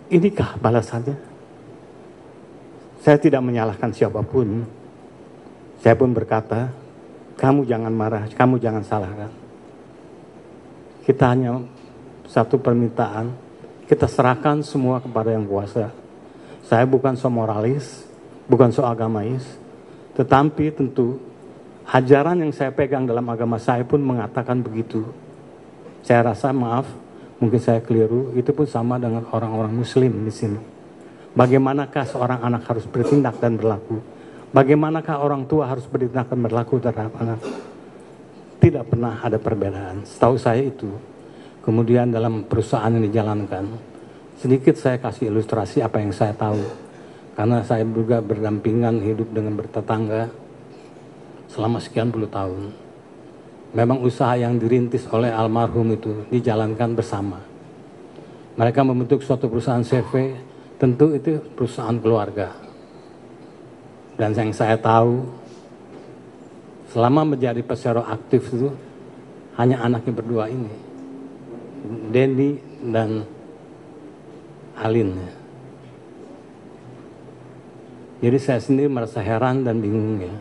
Inikah balasannya? Saya tidak menyalahkan siapapun. Saya pun berkata, kamu jangan marah, kamu jangan salahkan. Kita hanya satu permintaan, kita serahkan semua kepada yang kuasa. Saya bukan so moralis, bukan so agamais, tetapi tentu ajaran yang saya pegang dalam agama saya pun mengatakan begitu. Saya rasa, maaf, mungkin saya keliru, itu pun sama dengan orang-orang muslim di sini. Bagaimanakah seorang anak harus bertindak dan berlaku? Bagaimanakah orang tua harus bertindak dan berlaku terhadap anak? Tidak pernah ada perbedaan. Setahu saya itu. Kemudian dalam perusahaan yang dijalankan, sedikit saya kasih ilustrasi apa yang saya tahu. Karena saya juga berdampingan hidup dengan bertetangga selama sekian puluh tahun. Memang usaha yang dirintis oleh almarhum itu dijalankan bersama. Mereka membentuk suatu perusahaan CV, tentu itu perusahaan keluarga. Dan yang saya tahu, selama menjadi peserta aktif itu, hanya anaknya berdua ini. Denny dan Alin. Jadi saya sendiri merasa heran dan bingung ya.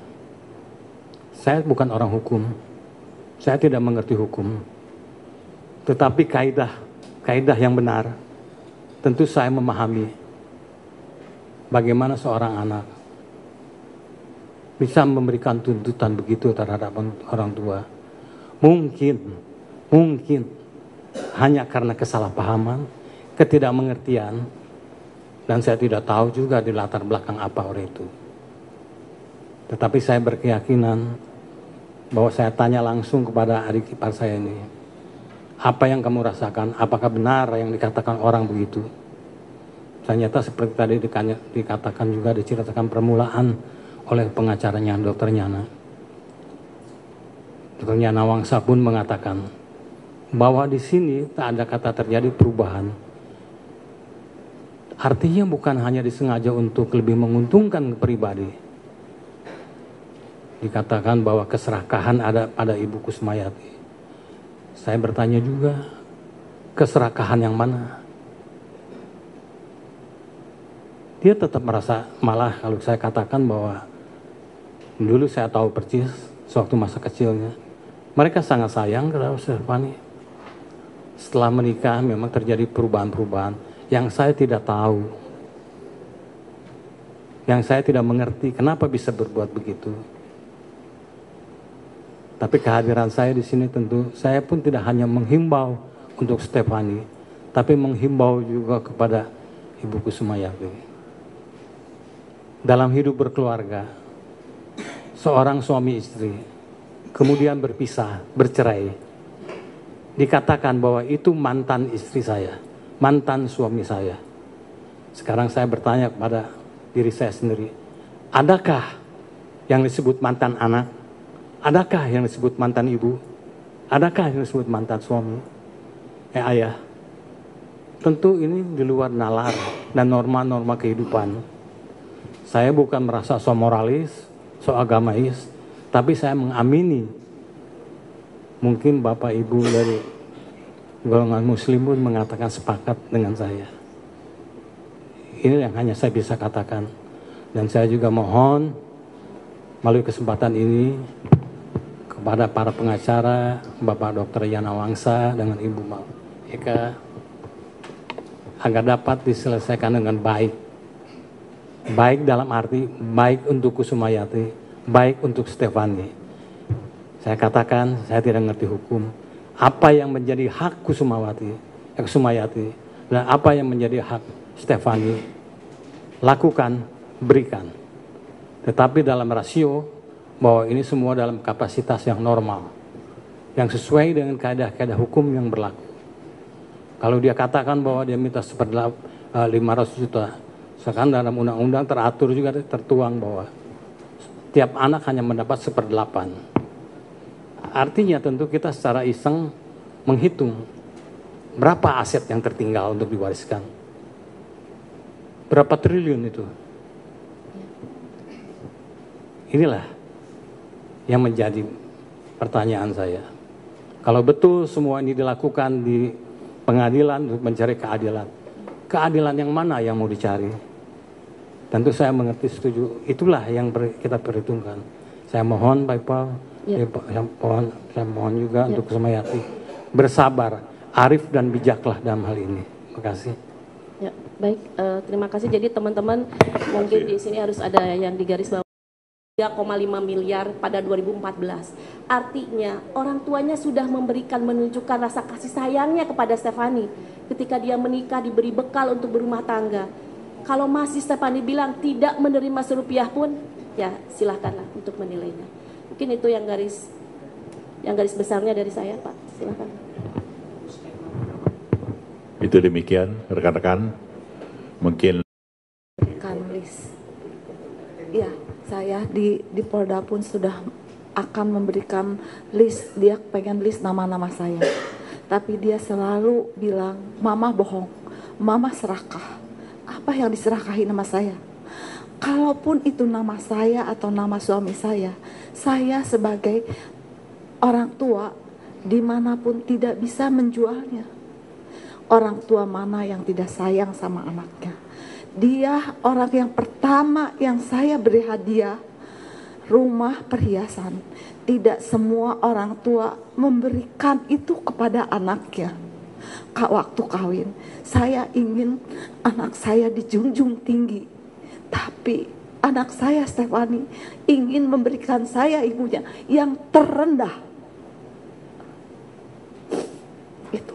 Saya bukan orang hukum. Saya tidak mengerti hukum. Tetapi kaidah yang benar, tentu saya memahami bagaimana seorang anak bisa memberikan tuntutan begitu terhadap orang tua. Mungkin hanya karena kesalahpahaman, ketidakmengertian, dan saya tidak tahu juga di latar belakang apa orang itu. Tetapi saya berkeyakinan bahwa saya tanya langsung kepada adik ipar saya ini, apa yang kamu rasakan? Apakah benar yang dikatakan orang begitu? Ternyata seperti tadi dikatakan juga diceritakan permulaan oleh pengacaranya Dr. Nyana. Dr. Nyana Wangsa pun mengatakan bahwa di sini tak ada kata terjadi perubahan. Artinya bukan hanya disengaja untuk lebih menguntungkan pribadi. Dikatakan bahwa keserakahan ada pada Ibu Kusmayati. Saya bertanya juga, keserakahan yang mana? Dia tetap merasa, malah kalau saya katakan bahwa dulu saya tahu persis sewaktu masa kecilnya, mereka sangat sayang kepada Stefani. Setelah menikah memang terjadi perubahan-perubahan yang saya tidak tahu, yang saya tidak mengerti kenapa bisa berbuat begitu. Tapi kehadiran saya di sini tentu saya pun tidak hanya menghimbau untuk Stefani, tapi menghimbau juga kepada Ibu Kusmayati. Dalam hidup berkeluarga, seorang suami istri kemudian berpisah, bercerai, dikatakan bahwa itu mantan istri saya, mantan suami saya. Sekarang saya bertanya kepada diri saya sendiri, adakah yang disebut mantan anak? Adakah yang disebut mantan ibu? Adakah yang disebut mantan suami? Ayah, tentu ini di luar nalar dan norma-norma kehidupan. Saya bukan merasa so moralis, so agamais, tapi saya mengamini. Mungkin Bapak Ibu dari golongan Muslim pun mengatakan sepakat dengan saya. Ini yang hanya saya bisa katakan. Dan saya juga mohon melalui kesempatan ini kepada para pengacara, Bapak Dr. Yana Wangsa dengan Ibu Eka, agar dapat diselesaikan dengan baik. Baik dalam arti, baik untuk Kusmayati, baik untuk Stefani. Saya katakan, saya tidak ngerti hukum. Apa yang menjadi hak Kusmayati, dan apa yang menjadi hak Stefani, lakukan, berikan. Tetapi dalam rasio, bahwa ini semua dalam kapasitas yang normal, yang sesuai dengan kaedah-kaedah hukum yang berlaku. Kalau dia katakan bahwa dia minta 500 juta, sekarang dalam undang-undang teratur juga tertuang bahwa tiap anak hanya mendapat 1/8. Artinya tentu kita secara iseng menghitung berapa aset yang tertinggal untuk diwariskan. Berapa triliun itu? Inilah yang menjadi pertanyaan saya. Kalau betul semua ini dilakukan di pengadilan untuk mencari keadilan, keadilan yang mana yang mau dicari? Tentu saya mengerti, setuju. Itulah yang kita perhitungkan. Saya mohon Pak Ipal, saya mohon juga untuk Kusmayati bersabar, arif dan bijaklah dalam hal ini. Terima kasih. Ya, baik. Terima kasih. Jadi teman-teman mungkin di sini harus ada yang digarisbawahi. 3,5 miliar pada 2014. Artinya orang tuanya sudah menunjukkan rasa kasih sayangnya kepada Stefani ketika dia menikah, diberi bekal untuk berumah tangga. Kalau masih Stefani bilang tidak menerima serupiah pun, ya silahkanlah untuk menilainya. Mungkin itu yang garis besarnya dari saya, Pak. Silahkan. Itu demikian rekan-rekan. Mungkin Kanlis. Ya, saya di Polda pun sudah akan memberikan list, dia pengen list nama-nama saya. Tapi dia selalu bilang, mama bohong, mama serakah. Apa yang diserakahi nama saya? Kalaupun itu nama saya atau nama suami saya sebagai orang tua dimanapun tidak bisa menjualnya. Orang tua mana yang tidak sayang sama anaknya? Dia orang yang pertama yang saya beri hadiah rumah perhiasan. Tidak semua orang tua memberikan itu kepada anaknya. Waktu kawin, saya ingin anak saya dijunjung tinggi. Tapi anak saya Stefani ingin memberikan saya ibunya yang terendah. Itu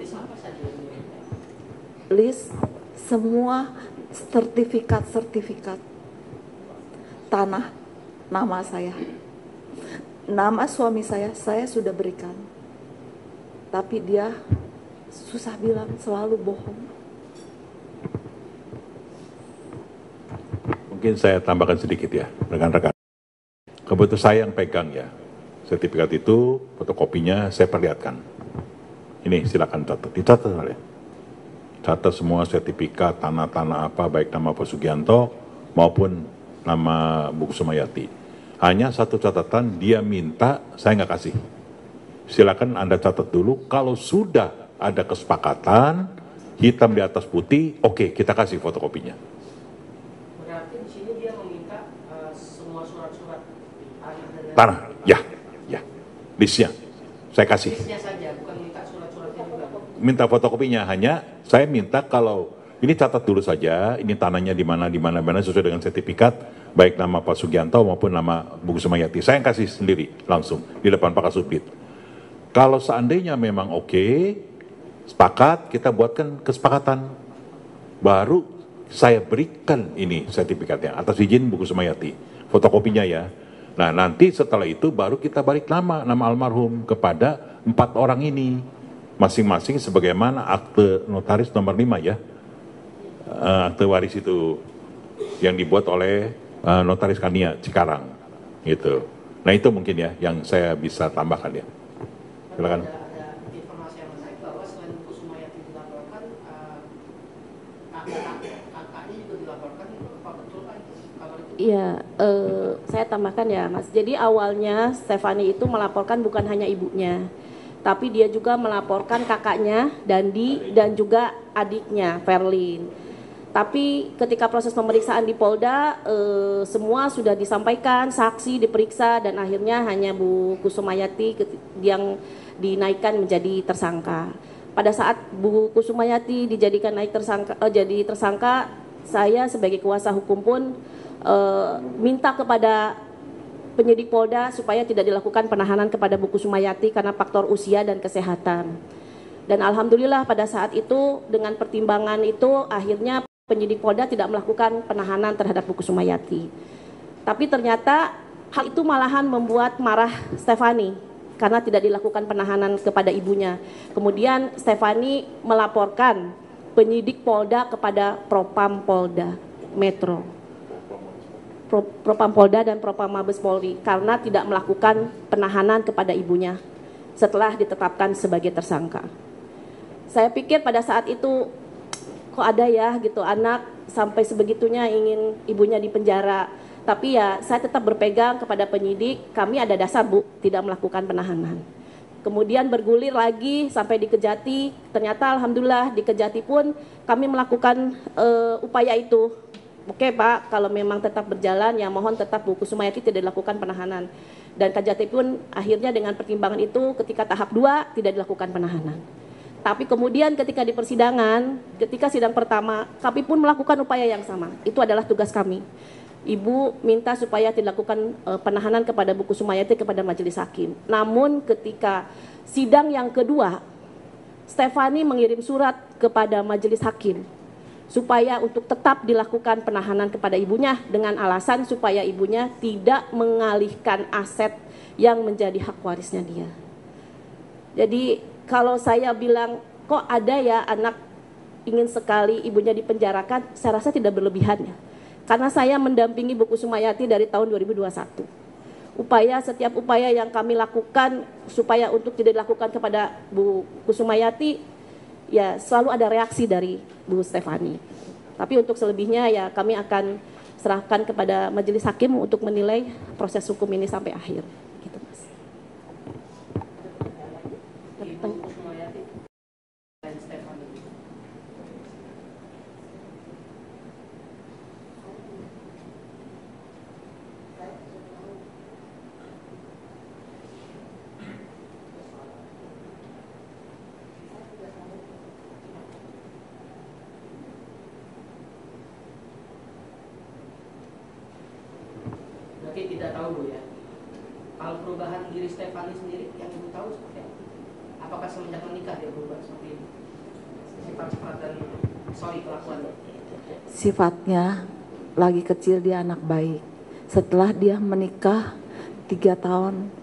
list semua sertifikat tanah nama saya. Nama suami saya sudah berikan. Tapi dia susah bilang, selalu bohong. Mungkin saya tambahkan sedikit ya, rekan-rekan. Kebetulan saya yang pegang ya, sertifikat itu, fotokopinya saya perlihatkan. Ini silakan catat, dicatat ya. Catat semua sertifikat, tanah-tanah apa, baik nama Pak Sugianto maupun nama Bu Kusumayati. Hanya satu catatan, dia minta, saya nggak kasih. Silakan Anda catat dulu, kalau sudah ada kesepakatan, hitam di atas putih, oke, kita kasih fotokopinya. Berarti di sini dia meminta semua surat-surat Tanah, ya, listnya, saya kasih. listnya saja, bukan minta surat-suratnya juga. Minta fotokopinya, hanya saya minta kalau ini catat dulu saja, ini tanahnya di mana sesuai dengan sertifikat, baik nama Pak Sugianto maupun nama Bu Kusumayati. Saya yang kasih sendiri langsung di depan Pak Kasubdit. Kalau seandainya memang oke, sepakat, kita buatkan kesepakatan. Baru saya berikan ini sertifikatnya atas izin Bu Kusumayati, fotokopinya ya. Nah nanti setelah itu baru kita balik nama almarhum kepada 4 orang ini. Masing-masing sebagaimana akte notaris nomor 5 ya. Akte waris itu yang dibuat oleh Notaris Kania Cikarang gitu. Nah itu mungkin ya yang saya bisa tambahkan ya. Silakan. Ada informasi yang menarik bahwa selain Bu Kusumayati dilaporkan, kakaknya juga dilaporkan, apa betul Pak itu kabar itu? Iya, saya tambahkan ya Mas. Jadi awalnya Stefani itu melaporkan bukan hanya ibunya, tapi dia juga melaporkan kakaknya Dandi dan juga adiknya Verlin. Tapi ketika proses pemeriksaan di Polda, semua sudah disampaikan, saksi diperiksa, dan akhirnya hanya Bu Kusumayati yang dinaikkan menjadi tersangka. Pada saat Bu Kusumayati dijadikan jadi tersangka, saya sebagai kuasa hukum pun minta kepada penyidik Polda supaya tidak dilakukan penahanan kepada Bu Kusumayati karena faktor usia dan kesehatan. Dan alhamdulillah pada saat itu dengan pertimbangan itu akhirnya penyidik Polda tidak melakukan penahanan terhadap Bu Kusumayati. Tapi ternyata hal itu malahan membuat marah Stefani karena tidak dilakukan penahanan kepada ibunya. Kemudian Stefani melaporkan penyidik Polda kepada Propam Polda Metro. Propam Polda dan Propam Mabes Polri karena tidak melakukan penahanan kepada ibunya setelah ditetapkan sebagai tersangka. Saya pikir pada saat itu kok ada ya gitu anak sampai sebegitunya ingin ibunya dipenjara. Tapi ya saya tetap berpegang kepada penyidik, kami ada dasar Bu tidak melakukan penahanan. Kemudian bergulir lagi sampai di Kejati, ternyata alhamdulillah di Kejati pun kami melakukan upaya itu. Oke Pak, kalau memang tetap berjalan ya mohon tetap Bu Kusumayati tidak dilakukan penahanan. Dan Kejati pun akhirnya dengan pertimbangan itu ketika tahap 2 tidak dilakukan penahanan. Tapi kemudian ketika di persidangan, ketika sidang pertama, kami pun melakukan upaya yang sama. Itu adalah tugas kami. Ibu minta supaya dilakukan penahanan kepada Bu Kusumayati kepada majelis hakim. Namun ketika sidang yang kedua, Stefani mengirim surat kepada majelis hakim supaya untuk tetap dilakukan penahanan kepada ibunya dengan alasan supaya ibunya tidak mengalihkan aset yang menjadi hak warisnya dia. Jadi kalau saya bilang kok ada ya anak ingin sekali ibunya dipenjarakan, saya rasa tidak berlebihan ya. Karena saya mendampingi Bu Kusumayati dari tahun 2021. Setiap upaya yang kami lakukan supaya untuk tidak dilakukan kepada Bu Kusumayati, ya selalu ada reaksi dari Bu Stefani. Tapi untuk selebihnya ya kami akan serahkan kepada majelis hakim untuk menilai proses hukum ini sampai akhir. Gitu Mas. Ibu Kusumayati dan Stefani. Berarti tidak tahu Bu ya. Kalau perubahan diri Stefani sendiri yang Ibu tahu seperti apa? Apakah semenjak menikah dia berubah seperti ini? Sifat-sifat dan kelakuannya? Sifatnya lagi kecil dia anak baik. Setelah dia menikah 3 tahun,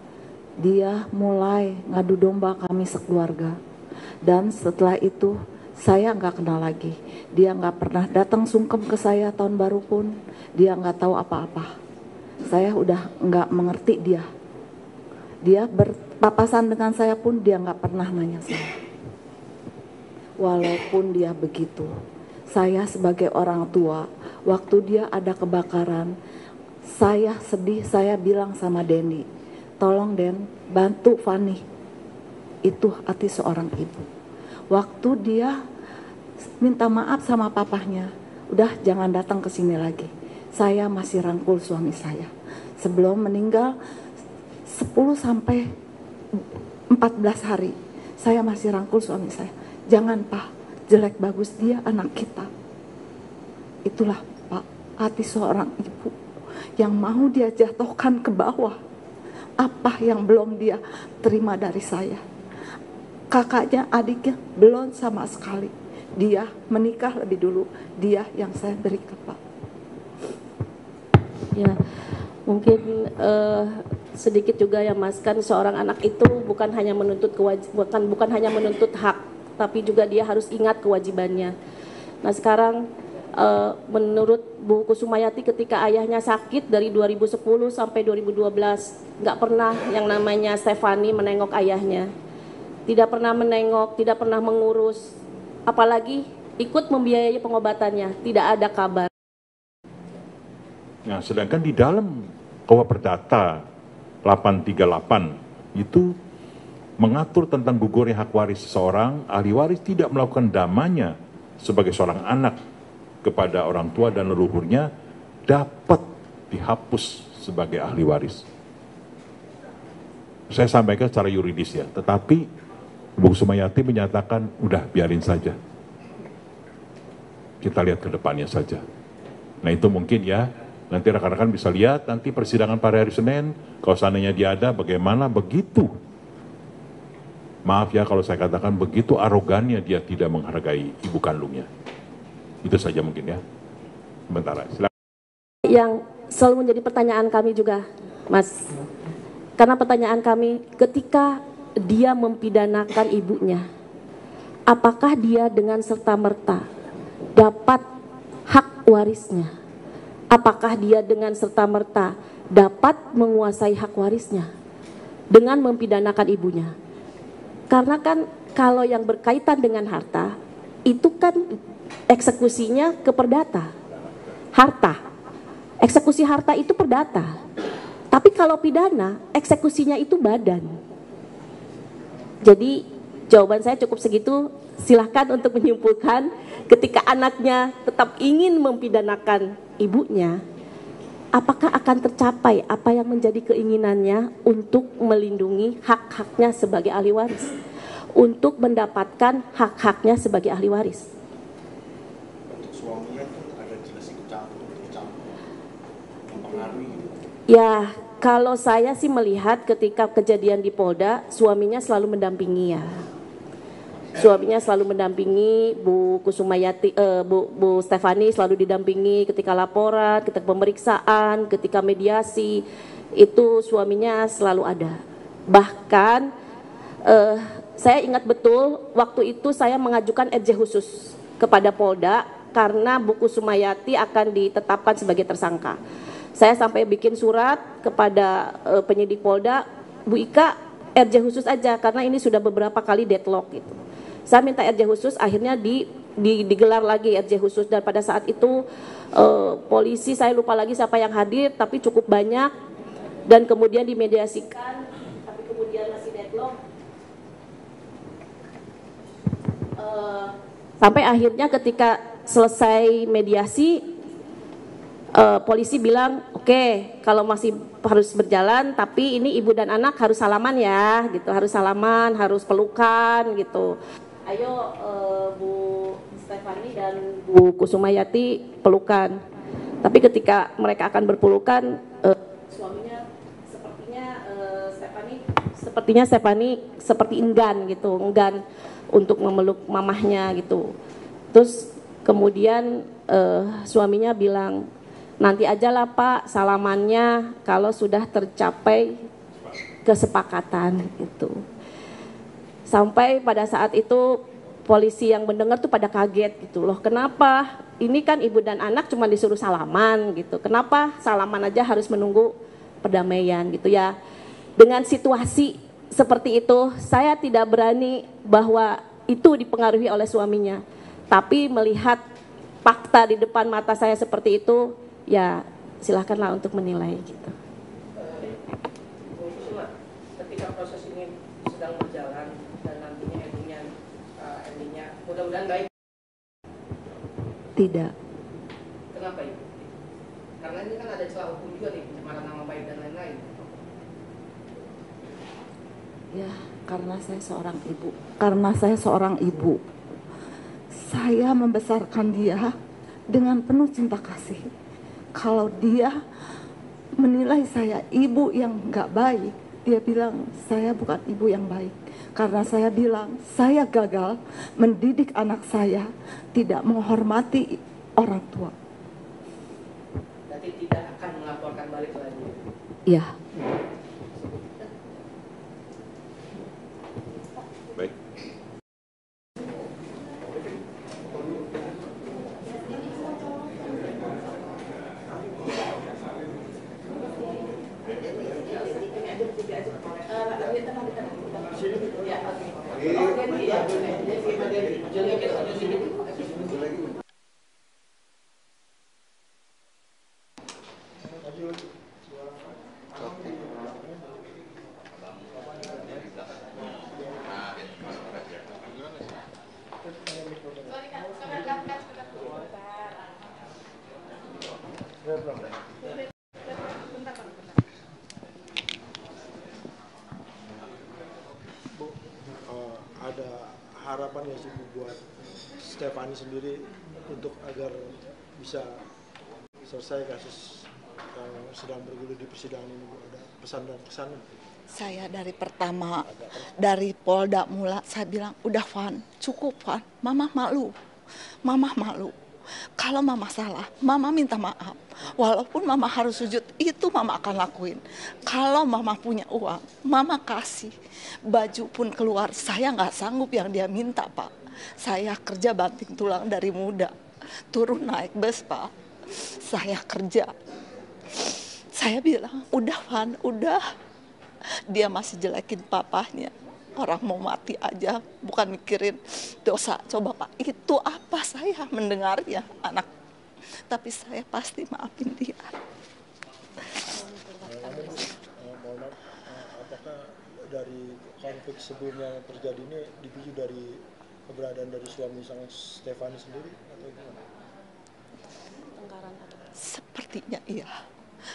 dia mulai ngadu domba kami sekeluarga. Dan setelah itu Saya nggak kenal lagi. Dia nggak pernah datang sungkem ke saya tahun baru pun. Dia nggak tahu apa-apa. Saya udah nggak mengerti dia. Dia berpapasan dengan saya pun dia nggak pernah nanya saya. Walaupun dia begitu, saya sebagai orang tua, waktu dia ada kebakaran, saya sedih, saya bilang sama Denny, tolong Den, bantu Fani. Itu hati seorang ibu. Waktu dia minta maaf sama papahnya, udah jangan datang ke sini lagi. Saya masih rangkul suami saya. Sebelum meninggal 10 sampai 14 hari, saya masih rangkul suami saya. Jangan Pak, jelek bagus dia anak kita. Itulah Pak, hati seorang ibu yang mau dia jatuhkan ke bawah. Apa yang belum dia terima dari saya. Kakaknya, adiknya belum sama sekali. Dia menikah lebih dulu, dia yang saya berikan Pak. Ya, mungkin sedikit juga ya Mas, kan seorang anak itu bukan hanya menuntut bukan hanya menuntut hak, tapi juga dia harus ingat kewajibannya. Nah sekarang menurut Bu Kusumayati ketika ayahnya sakit dari 2010 sampai 2012 nggak pernah yang namanya Stefani menengok ayahnya, tidak pernah menengok, tidak pernah mengurus, apalagi ikut membiayai pengobatannya, tidak ada kabar. Nah, sedangkan di dalam KUH Perdata 838 itu mengatur tentang gugurnya hak waris seseorang, ahli waris tidak melakukan damanya sebagai seorang anak kepada orang tua dan leluhurnya dapat dihapus sebagai ahli waris. Saya sampaikan secara yuridis ya, tetapi Bu Sumayati menyatakan udah biarin saja. Kita lihat ke depannya saja. Nah itu mungkin ya, nanti rekan-rekan bisa lihat nanti persidangan pada hari Senin, kalau seandainya dia ada bagaimana begitu. Maaf ya kalau saya katakan begitu arogannya dia tidak menghargai ibu kandungnya. Itu saja mungkin ya. Sebentar, silakan. Yang selalu menjadi pertanyaan kami juga, Mas. Karena pertanyaan kami, ketika dia mempidanakan ibunya, apakah dia dengan serta-merta dapat hak warisnya? Apakah dia dengan serta-merta dapat menguasai hak warisnya dengan mempidanakan ibunya? Karena kan kalau yang berkaitan dengan harta, itu kan eksekusinya ke perdata. Harta, eksekusi harta itu perdata. Tapi kalau pidana, eksekusinya itu badan. Jadi jawaban saya cukup segitu. Silahkan untuk menyimpulkan ketika anaknya tetap ingin mempidanakan ibunya, apakah akan tercapai apa yang menjadi keinginannya untuk melindungi hak-haknya sebagai ahli waris, untuk mendapatkan hak-haknya sebagai ahli waris. Untuk suaminya itu ada jelas ikut campur mempengaruhi. Ya, kalau saya sih melihat ketika kejadian di Polda, suaminya selalu mendampingi ya. Suaminya selalu mendampingi, Bu Kusumayati, Bu Stefani selalu didampingi ketika laporan, ketika pemeriksaan, ketika mediasi, itu suaminya selalu ada. Bahkan saya ingat betul waktu itu saya mengajukan RJ khusus kepada Polda karena Bu Kusumayati akan ditetapkan sebagai tersangka. Saya sampai bikin surat kepada penyidik Polda, Bu Ika RJ khusus aja karena ini sudah beberapa kali deadlock gitu. Saya minta RJ khusus, akhirnya digelar lagi RJ khusus, dan pada saat itu polisi, saya lupa lagi siapa yang hadir, tapi cukup banyak, dan kemudian dimediasikan, tapi kemudian masih deadlock. Sampai akhirnya ketika selesai mediasi, polisi bilang, oke, kalau masih harus berjalan, tapi ini ibu dan anak harus salaman ya, gitu, harus salaman, harus pelukan, gitu. Ayo Bu Stefani dan Bu Kusumayati pelukan. Tapi ketika mereka akan berpelukan, suaminya sepertinya Stefani seperti enggan gitu, enggan untuk memeluk mamahnya gitu. Terus kemudian suaminya bilang, nanti aja lah Pak salamannya kalau sudah tercapai kesepakatan gitu. Sampai pada saat itu polisi yang mendengar tuh pada kaget gitu loh. Kenapa? Ini kan ibu dan anak cuma disuruh salaman gitu. Kenapa salaman aja harus menunggu perdamaian gitu ya. Dengan situasi seperti itu, saya tidak berani bahwa itu dipengaruhi oleh suaminya. Tapi melihat fakta di depan mata saya seperti itu, ya silakanlah untuk menilai gitu. Ketika proses ini sedang berjalan dan nantinya endingnya mudah-mudahan baik. Tidak. Kenapa Ibu? Karena ini kan ada celah hukum juga nih, pencemaran nama baik dan lain-lain. Ya, karena saya seorang ibu. Karena saya seorang ibu. Saya membesarkan dia dengan penuh cinta kasih. Kalau dia menilai saya ibu yang nggak baik, dia bilang saya bukan ibu yang baik. Karena saya bilang saya gagal mendidik anak saya tidak menghormati orang tua. Berarti tidak akan melaporkan balik lagi. Ya. Baik. Bu, ada harapan ya sih Bu buat Stefani sendiri untuk agar bisa selesai kasus yang sedang bergulir di persidangan ini Bu, ada pesan dan kesan? Saya dari pertama, dari Polda Mula, saya bilang, udah Van, cukup Van, Mama malu. Mama malu. Kalau Mama salah, Mama minta maaf. Walaupun Mama harus sujud, itu Mama akan lakuin. Kalau Mama punya uang, Mama kasih. Baju pun keluar, saya nggak sanggup yang dia minta Pak. Saya kerja banting tulang dari muda. Turun naik bus Pak. Saya kerja. Saya bilang, udah Van, udah. Dia masih jelekin papahnya. Orang mau mati aja, bukan mikirin dosa. Coba Pak, itu apa saya mendengarnya anak. Tapi saya pasti maafin dia. Mohon maaf, apakah dari konflik sebelumnya yang terjadi ini dipicu dari keberadaan dari suami sang Stefani sendiri atau gimana? Sepertinya iya.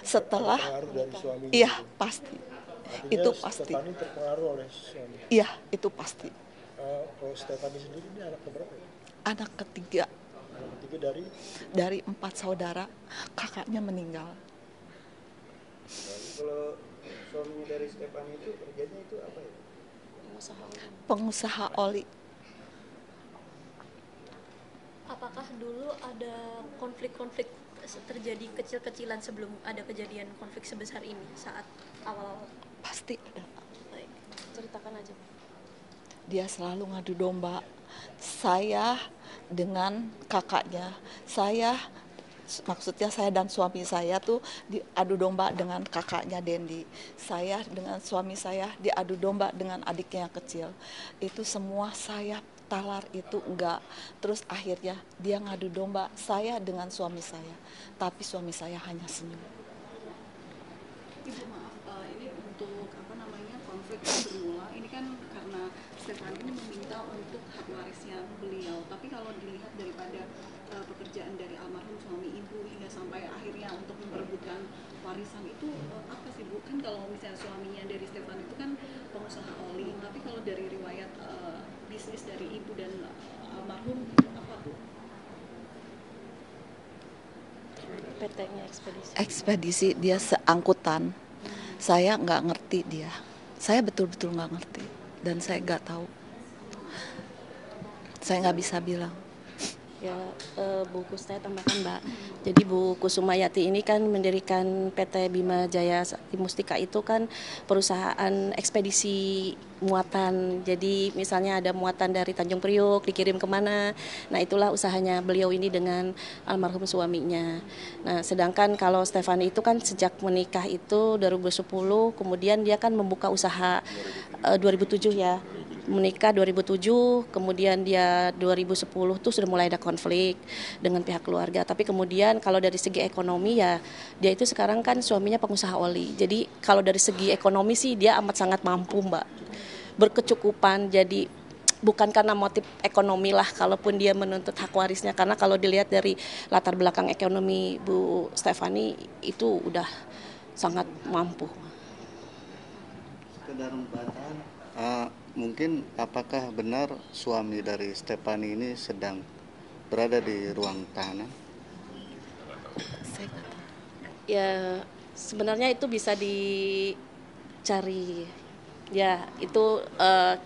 Setelah, Pengaruh dari suami iya gitu. pasti. Artinya Itu pasti. Stefani terpengaruh oleh suami. Iya, itu pasti. Kalau Stefani sendiri ini anak keberapa ya? Anak ketiga Anak ketiga dari 4 saudara, kakaknya meninggal. Kalau suaminya dari Stefani itu kerjanya itu apa ya? Pengusaha oli. Apakah dulu ada konflik-konflik terjadi kecil-kecilan sebelum ada kejadian konflik sebesar ini saat awal? Pasti ada. Baik, ceritakan aja. Dia selalu ngadu domba. Saya dengan kakaknya, maksudnya saya dan suami saya tuh diadu domba dengan kakaknya Dendi. Saya dengan suami saya diadu domba dengan adiknya yang kecil. Itu semua saya talar, itu enggak. Terus akhirnya dia ngadu domba saya dengan suami saya. Tapi suami saya hanya senyum. Ibu maaf, ini untuk konflik yang bermula ini kan karena Stefani ini meminta untuk hak warisnya beliau. Tapi kalau dilihat daripada pekerjaan dari almarhum suami ibu hingga sampai akhirnya untuk memperebutkan warisan itu apa sih Bu? Kan kalau misalnya suaminya dari Stefani itu kan pengusaha oli, tapi kalau dari riwayat bisnis dari ibu dan almarhum apa Bu? PT-nya ekspedisi. Ekspedisi, dia seangkutan. Saya nggak ngerti dia. Saya betul-betul nggak ngerti. Dan saya nggak tahu. Saya nggak bisa bilang. Ya, Bu Kusta tambahkan Mbak. Jadi Bu Kusumayati ini kan mendirikan PT Bima Jaya Sakti Mustika, itu kan perusahaan ekspedisi muatan. Jadi misalnya ada muatan dari Tanjung Priok dikirim kemana. Nah itulah usahanya beliau ini dengan almarhum suaminya. Nah sedangkan kalau Stefani itu kan sejak menikah itu 2010, kemudian dia kan membuka usaha 2007 ya. Menikah 2007, kemudian dia 2010 tuh sudah mulai ada konflik dengan pihak keluarga. Tapi kemudian kalau dari segi ekonomi ya dia itu sekarang kan suaminya pengusaha oli. Jadi kalau dari segi ekonomi sih dia amat sangat mampu Mbak, berkecukupan. Jadi bukan karena motif ekonomi lah kalaupun dia menuntut hak warisnya, karena kalau dilihat dari latar belakang ekonomi Bu Stefani itu udah sangat mampu. Sekedar bantahan, mungkin apakah benar suami dari Stefani ini sedang berada di ruang tahanan? Ya sebenarnya itu bisa dicari. Ya itu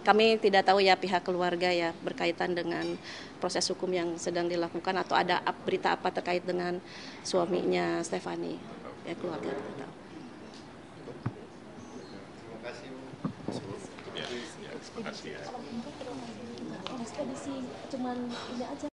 kami tidak tahu ya pihak keluarga ya berkaitan dengan proses hukum yang sedang dilakukan atau ada berita apa terkait dengan suaminya Stefani. Ya keluarga tidak tahu. Ekspedisi cuman ini aja